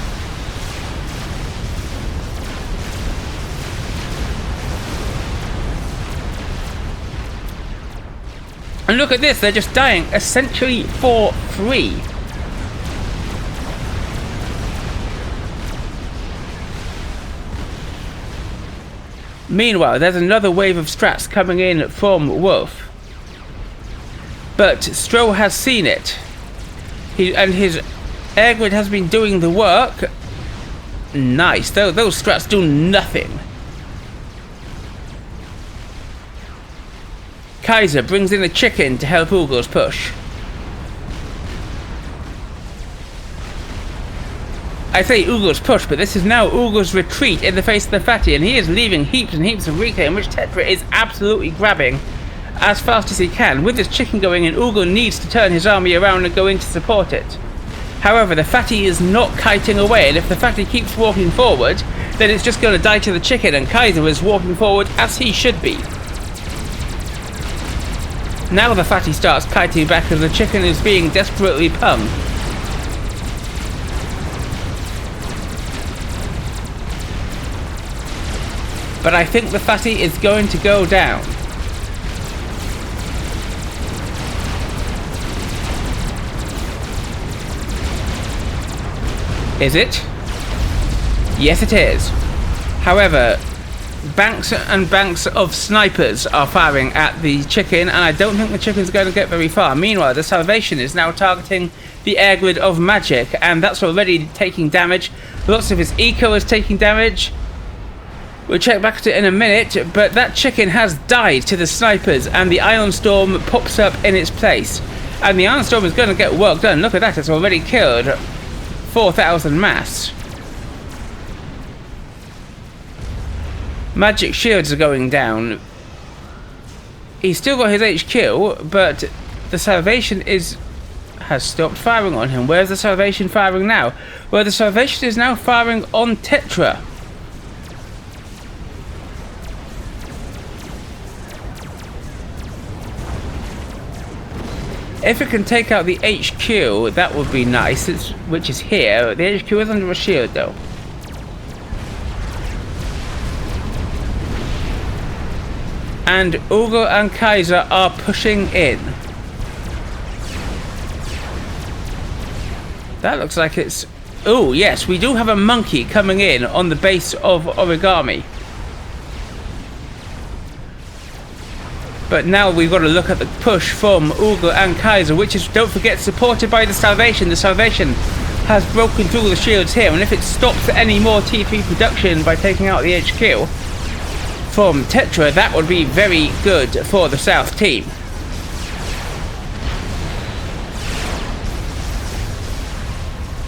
And look at this. They're just dying essentially for free. Meanwhile, there's another wave of strats coming in from Wolf. But Stro has seen it. And his air grid has been doing the work. Nice. Those strats do nothing. Kaaizer brings in a chicken to help Ougle's push. I say Ougle's push, but this is now Ougle's retreat in the face of the fatty, and he is leaving heaps and heaps of reclaim, which Tetra is absolutely grabbing as fast as he can. With this chicken going in, Ougle needs to turn his army around and go in to support it. However, the fatty is not kiting away, and if the fatty keeps walking forward, then it's just going to die to the chicken, and Kaaizer is walking forward as he should be. Now the fatty starts kiting back as the chicken is being desperately pummed. But I think the fatty is going to go down. Is it? Yes, it is. However, banks and banks of snipers are firing at the chicken, and I don't think the chicken's going to get very far. Meanwhile, the Salvation is now targeting the air grid of Majk, and that's already taking damage. Lots of his eco is taking damage. We'll check back to it in a minute, but that chicken has died to the snipers, and the Iron Storm pops up in its place. And the Iron Storm is going to get work done. Look at that, it's already killed 4,000 mass. Majk shields are going down. He's still got his HQ, but the Salvation has stopped firing on him. Where's the Salvation firing now? Well, the Salvation is now firing on Tetra. If it can take out the HQ, that would be nice, which is here. The HQ is under a shield, though. And Ougle and Kaaizer are pushing in. That looks like it's... Oh, yes, we do have a monkey coming in on the base of Origami. But now we've got to look at the push from Ougle and Kaaizer, which is, don't forget, supported by the Salvation. The Salvation has broken through the shields here, and if it stops any more TP production by taking out the HQ from Tetra, that would be very good for the South team.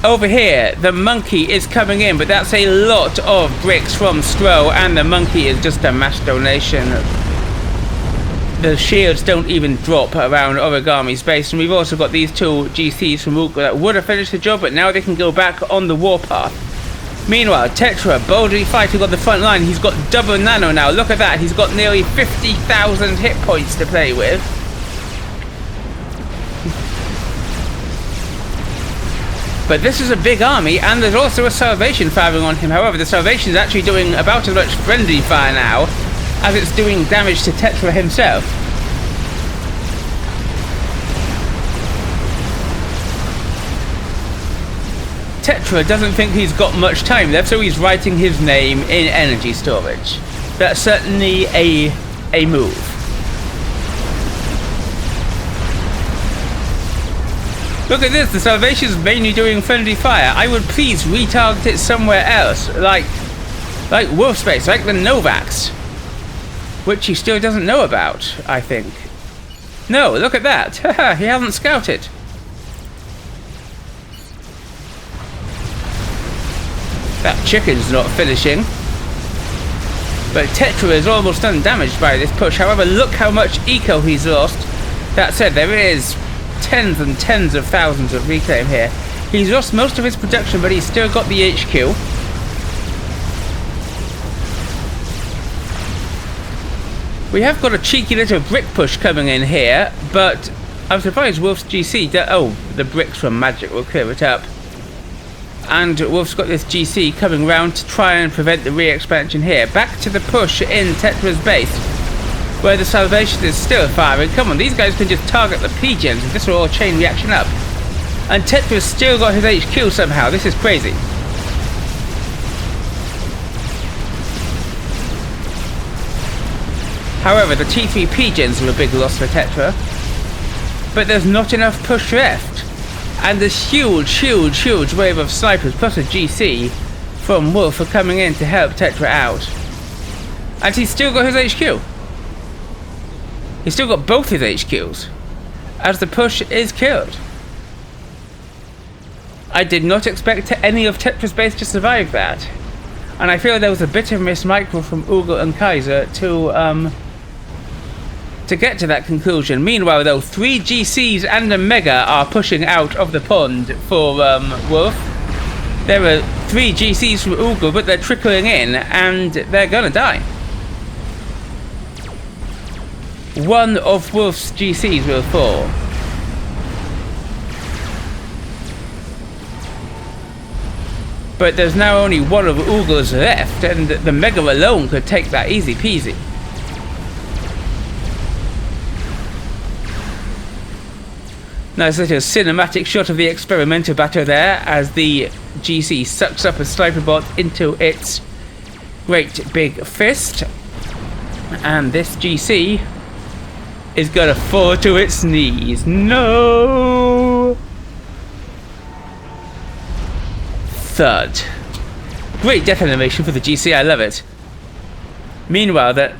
Over here, the monkey is coming in, but that's a lot of bricks from Stro, and the monkey is just a mass donation. The shields don't even drop around Origami's base, and we've also got these two GCs from Ougle that would have finished the job, but now they can go back on the warpath. Meanwhile, Tetra boldly fighting on the front line. He's got double nano now. Look at that. He's got nearly 50,000 hit points to play with. But this is a big army, and there's also a Salvation firing on him. However, the Salvation is actually doing about as much friendly fire now as it's doing damage to Tetra himself. Tetra doesn't think he's got much time left, so he's writing his name in energy storage. That's certainly a move. Look at this, the Salvation's mainly doing friendly fire. I would please retarget it somewhere else, like Wolf Space, like the Novaks. Which he still doesn't know about, I think. No, look at that. He hasn't scouted. That chicken's not finishing. But Tetra is almost undamaged by this push. However, look how much eco he's lost. That said, there is tens and tens of thousands of reclaim here. He's lost most of his production, but he's still got the HQ. We have got a cheeky little brick push coming in here, but I'm surprised Wolf's GC... Oh, the bricks from Majk will clear it up. And Wolf's got this GC coming round to try and prevent the re-expansion here. Back to the push in Tetra's base, where the Salvation is still firing. Come on, these guys can just target the P-gens, and this will all chain reaction up. And Tetra's still got his HQ somehow. This is crazy. However, the T3 P-gens are a big loss for Tetra. But there's not enough push left. And this huge wave of snipers plus a GC from Wolf are coming in to help Tetra out. And he's still got his HQ. He's still got both his HQs. As the push is killed. I did not expect any of Tetra's base to survive that. And I feel there was a bit of mismicro from Ougle and Kaaizer to get to that conclusion. Meanwhile though, 3 GCs and a Mega are pushing out of the pond for Wolf. There are 3 GCs from Ougle, but they're trickling in and they're gonna die. One of Wolf's GCs will fall. But there's now only one of Ougle's left, and the Mega alone could take that easy peasy. Nice little cinematic shot of the experimental battle there as the GC sucks up a sniper bot into its great big fist. And this GC is gonna fall to its knees. No! Thud. Great death animation for the GC, I love it. Meanwhile,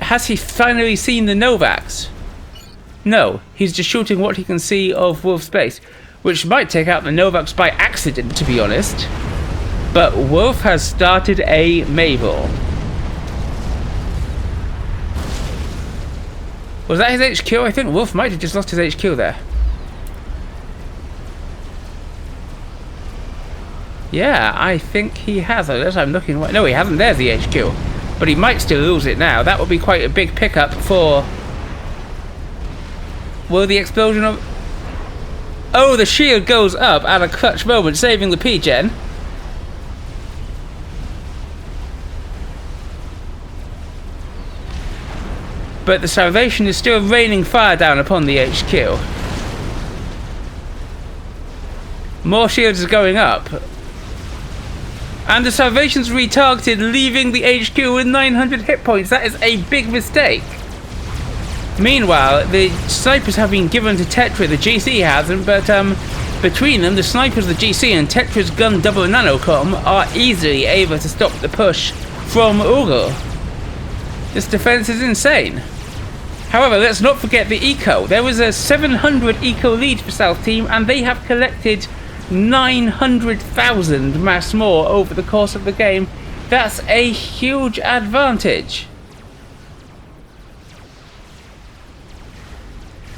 has he finally seen the Novaks? No, he's just shooting what he can see of Wolf's base, which might take out the Novaks by accident, to be honest. But Wolf has started a Mabel. Was that his HQ? I think Wolf might have just lost his HQ there. Yeah, I think he has, unless I'm looking right. No, he hasn't. There's the HQ. But he might still lose it now. That would be quite a big pickup for... Will the explosion of... Oh, the shield goes up at a clutch moment, saving the P-gen. But the Salvation is still raining fire down upon the HQ. More shields are going up. And the Salvation's retargeted, leaving the HQ with 900 hit points. That is a big mistake. Meanwhile, the snipers have been given to Tetra, the GC hasn't, but between them, the snipers, the GC, and Tetra's gun double nanocom are easily able to stop the push from Ougle. This defense is insane. However, let's not forget the eco. There was a 700 eco lead for South Team, and they have collected 900,000 mass more over the course of the game. That's a huge advantage.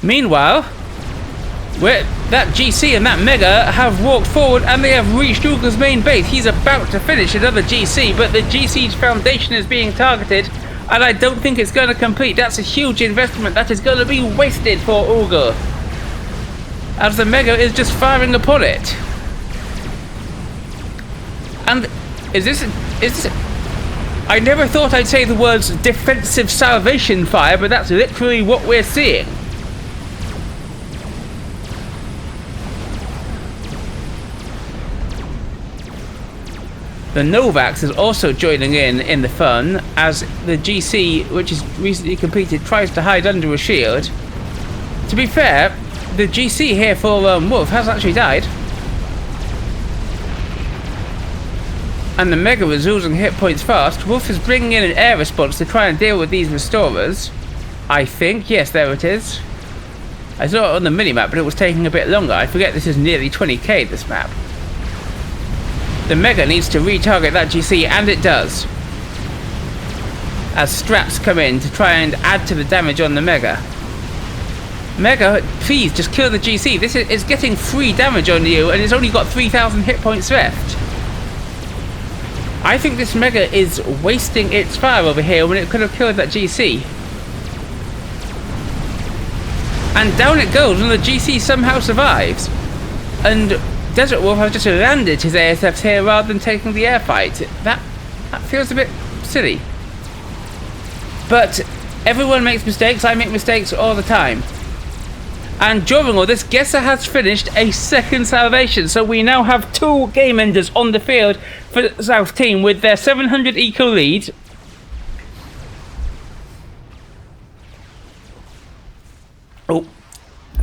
Meanwhile, that GC and that Mega have walked forward and they have reached Ougle's main base. He's about to finish another GC, but the GC's foundation is being targeted, and I don't think it's going to complete. That's a huge investment that is going to be wasted for Ougle, as the Mega is just firing upon it. And is this I never thought I'd say the words defensive salvation fire, but that's literally what we're seeing. The Novaks is also joining in the fun, as the GC, which is recently completed, tries to hide under a shield. To be fair, the GC here for Wolf has actually died. And the Mega is losing hit points fast. Wolf is bringing in an air response to try and deal with these restorers. I think. Yes, there it is. I saw it on the minimap, but it was taking a bit longer. I forget this is nearly 20k, this map. The Mega needs to retarget that GC, and it does. As straps come in to try and add to the damage on the Mega. Mega, please just kill the GC. This is getting free damage on you, and it's only got 3,000 hit points left. I think this Mega is wasting its fire over here when it could have killed that GC. And down it goes, and the GC somehow survives. And Desert Wolf has just landed his ASFs here rather than taking the air fight. That feels a bit silly. But everyone makes mistakes. I make mistakes all the time. And during all this, Guesser has finished a second salvation. So we now have 2 game enders on the field for the South Team with their 700 eco lead.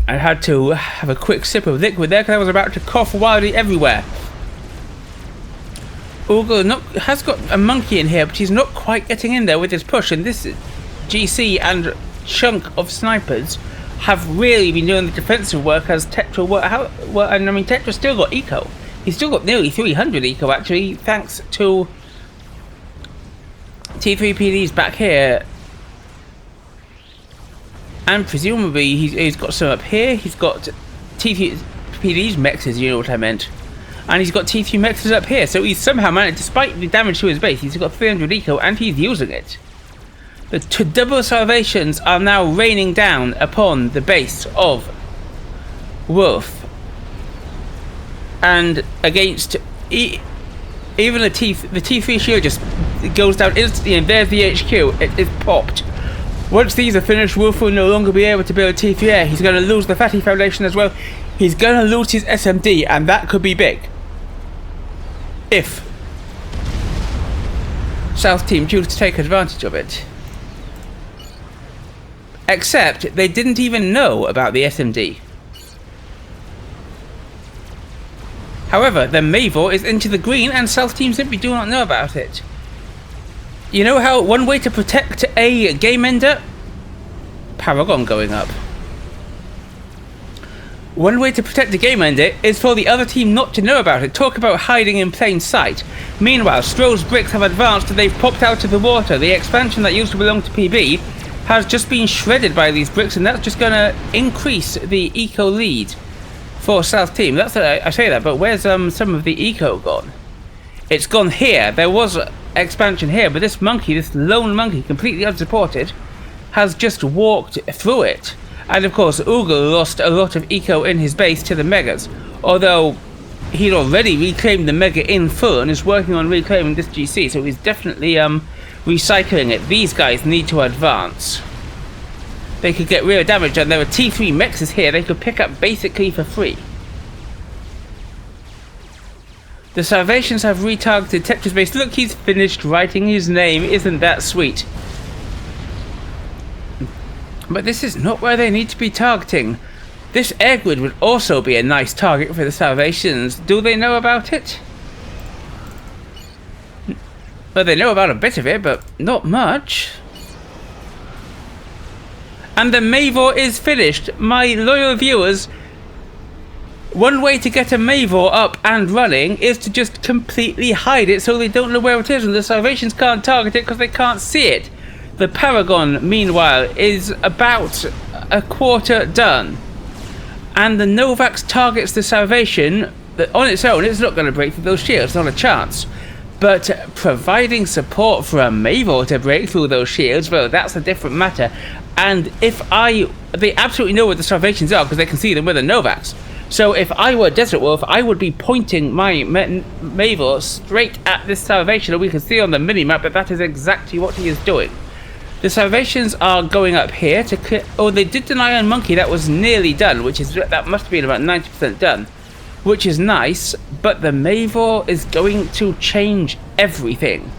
I had to have a quick sip of liquid there because I was about to cough wildly everywhere. Ougle has got a monkey in here, but he's not quite getting in there with his push, and this GC and chunk of snipers have really been doing the defensive work as Tetra and I mean Tetra's still got eco. He's still got nearly 300 eco actually, thanks to T3PDs back here. And presumably he's got some up here. He's got T3PDs mexes, you know what I meant. And he's got T3 mexes up here, so he's somehow managed, despite the damage to his base, he's got 300 eco and he's using it. The double salvations are now raining down upon the base of Wolf. And against even the T3 shield just goes down instantly, and there's the HQ. It is popped. Once these are finished, Wolf will no longer be able to build T3 air. He's going to lose the Fatty Foundation as well. He's going to lose his SMD, and that could be big. If South Team choose to take advantage of it. Except they didn't even know about the SMD. However, the Mavor is into the green and South Team simply do not know about it. You know how one way to protect a game ender? Paragon going up. One way to protect a game ender is for the other team not to know about it. Talk about hiding in plain sight. Meanwhile, Stroh's bricks have advanced and they've popped out of the water. The expansion that used to belong to PB has just been shredded by these bricks, and that's just going to increase the eco lead for South Team. That's I say that, but where's some of the eco gone? It's gone here. There was expansion here, but this monkey, this lone monkey, completely unsupported, has just walked through it. And of course, Ougle lost a lot of eco in his base to the megas, although he'd already reclaimed the mega in full and is working on reclaiming this GC, so he's definitely recycling it. These guys need to advance. They could get real damage, and there are T3 mexes here they could pick up basically for free. The Salvations have retargeted Tetra's base. Look, he's finished writing his name. Isn't that sweet? But this is not where they need to be targeting. This air grid would also be a nice target for the Salvations. Do they know about it? Well, they know about a bit of it, but not much. And the Mavor is finished. My loyal viewers, one way to get a Mavor up and running is to just completely hide it so they don't know where it is, and the Salvations can't target it because they can't see it. The Paragon, meanwhile, is about a quarter done. And the Novax targets the Salvation. On its own, it's not going to break through those shields, not a chance. But providing support for a Mavor to break through those shields, well, that's a different matter. And they absolutely know where the Salvations are because they can see them with a Novax. So if I were Desert Wolf, I would be pointing my Mavor straight at this Salvation, and we can see on the minimap that that is exactly what he is doing. The Salvations are going up here to clear. Oh, they did deny on Monkey. That was nearly done, that must have been about 90% done, which is nice. But the Mavor is going to change everything.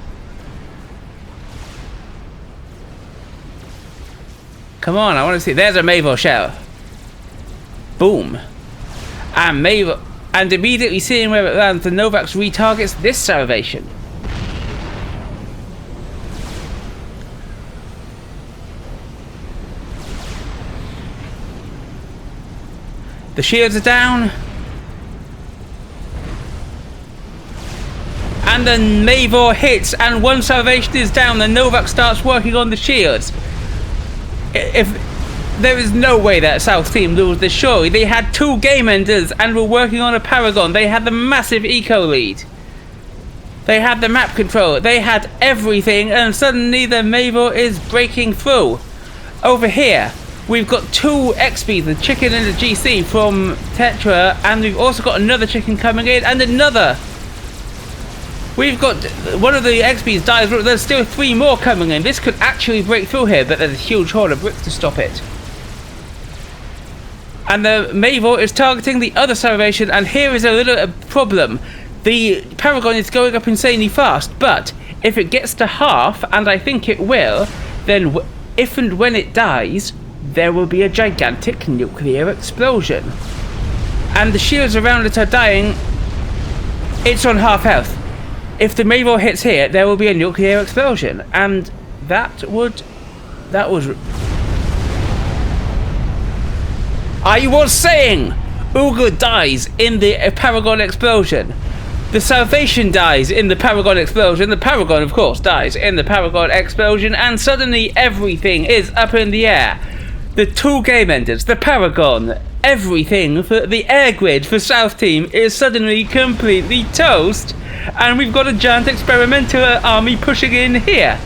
Come on, I want to see. There's a Mavor shell. Boom. And Mavor, and immediately seeing where it lands, the Novax retargets this Salvation. The shields are down. And the Mavor hits, and one Salvation is down. The Novax starts working on the shields. If there is no way that South Team lose this, surely. They had two game enders and were working on a Paragon. They had the massive eco lead. They had the map control. They had everything, and suddenly the Mavor is breaking through. Over here, we've got two XPs, the chicken and the GC from Tetra, and we've also got another chicken coming in, and another. We've got one of the XPs dies, but there's still three more coming in. This could actually break through here, but there's a huge horde of bricks to stop it. And the Mavor is targeting the other Salvation, and here is a little problem. The Paragon is going up insanely fast, but if it gets to half, and I think it will, then if and when it dies, there will be a gigantic nuclear explosion. And the shields around it are dying. It's on half health. If the Major hits here, there will be a nuclear explosion. And that was... I was saying! Ougle dies in the Paragon explosion. The Salvation dies in the Paragon explosion. The Paragon, of course, dies in the Paragon explosion. And suddenly everything is up in the air. The two game enders, the Paragon, everything for the air grid for South Team is suddenly completely toast. And we've got a giant experimental army pushing in here.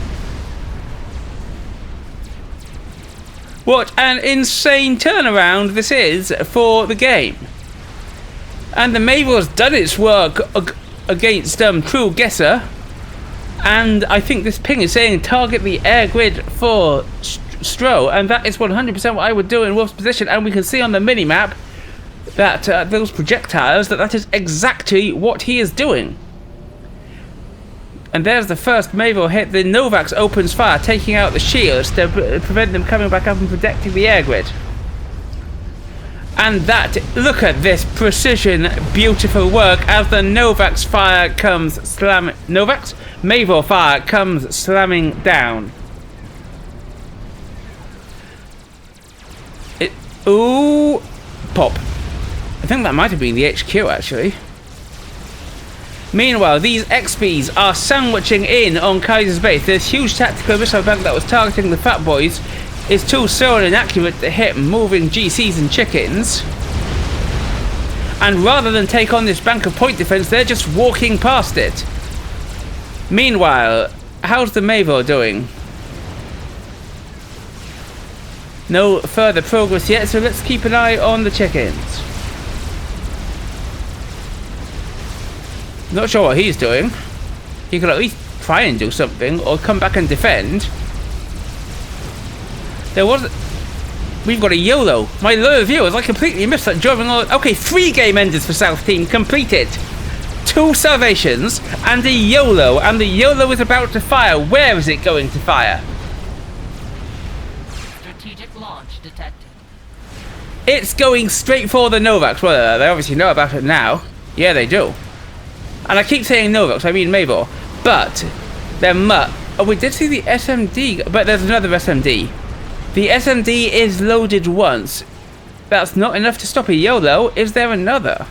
What an insane turnaround this is for the game. And the Major's done its work against True Guesser. And I think this ping is saying target the air grid for Stro. And that is 100% what I would do in Wolf's position. And we can see on the minimap that those projectiles, that is exactly what he is doing. And there's the first Major hit. The Novax opens fire, taking out the shields to prevent them coming back up and protecting the air grid. And that, look at this precision, beautiful work as the Novax fire comes slamming... Novax? Major fire comes slamming down. Ooh, pop. I think that might have been the HQ, actually. Meanwhile, these XPs are sandwiching in on Kaaiser's base. This huge tactical missile bank that was targeting the Fat Boys is too slow and inaccurate to hit moving GCs and chickens. And rather than take on this bank of point defense, they're just walking past it. Meanwhile, how's the Major doing? No further progress yet, so let's keep an eye on the chickens. Not sure what he's doing. He could at least try and do something, or come back and defend. We've got a YOLO. My loyal viewers, I completely missed that driving on. Okay, 3 game enders for South Team completed. 2 salvations and a YOLO, and the YOLO is about to fire. Where is it going to fire? Strategic launch detected. It's going straight for the Novax. Well, they obviously know about it now. Yeah, they do. And I keep saying Novax, I mean Major. But there oh, we did see the SMD, but there's another SMD. The SMD is loaded once. That's not enough to stop a YOLO. Is there another?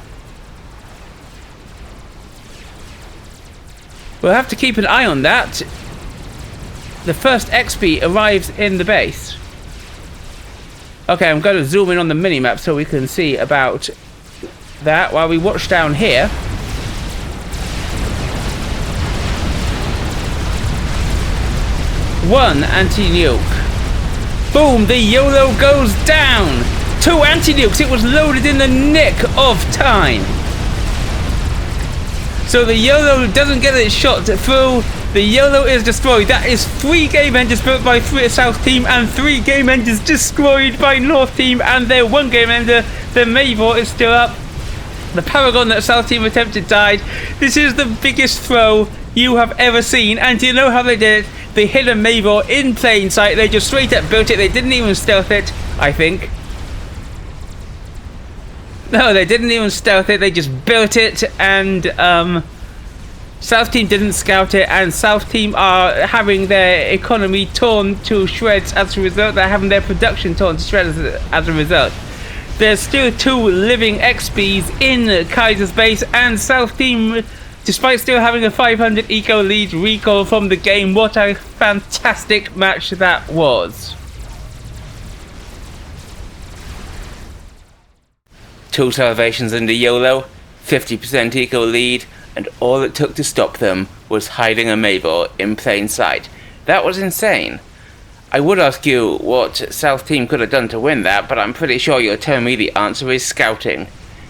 We'll have to keep an eye on that. The first XP arrives in the base. Okay, I'm going to zoom in on the minimap so we can see about that while we watch down here. One anti-nuke. Boom, the YOLO goes down. 2 anti-nukes. It was loaded in the nick of time. So the YOLO doesn't get its shot through. The YOLO is destroyed. That is 3 game enders built by South Team and 3 game enders destroyed by North Team. And their 1 game ender, the Major, is still up. The Paragon that South Team attempted died. This is the biggest throw you have ever seen. And do you know how they did it? They hit a Major in plain sight. They just straight up built it. They didn't even stealth it, I think. No, they didn't even stealth it. They just built it, and South Team didn't scout it, and South Team are having their economy torn to shreds as a result. They're having their production torn to shreds as a result. There's still 2 living XPs in Kaaiser's base, and South Team, despite still having a 500 eco lead, recall from the game. What a fantastic match that was. 2 salvations and a YOLO, 50% eco lead, and all it took to stop them was hiding a Major in plain sight. That was insane. I would ask you what South Team could have done to win that, but I'm pretty sure you'll tell me the answer is scouting.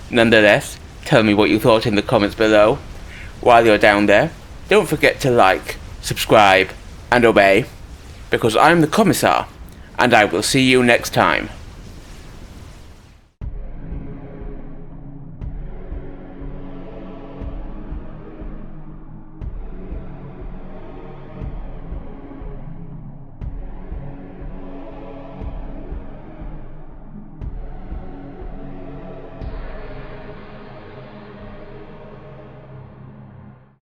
Nonetheless, tell me what you thought in the comments below. While you're down there, don't forget to like, subscribe, and obey, because I'm the Commissar, and I will see you next time.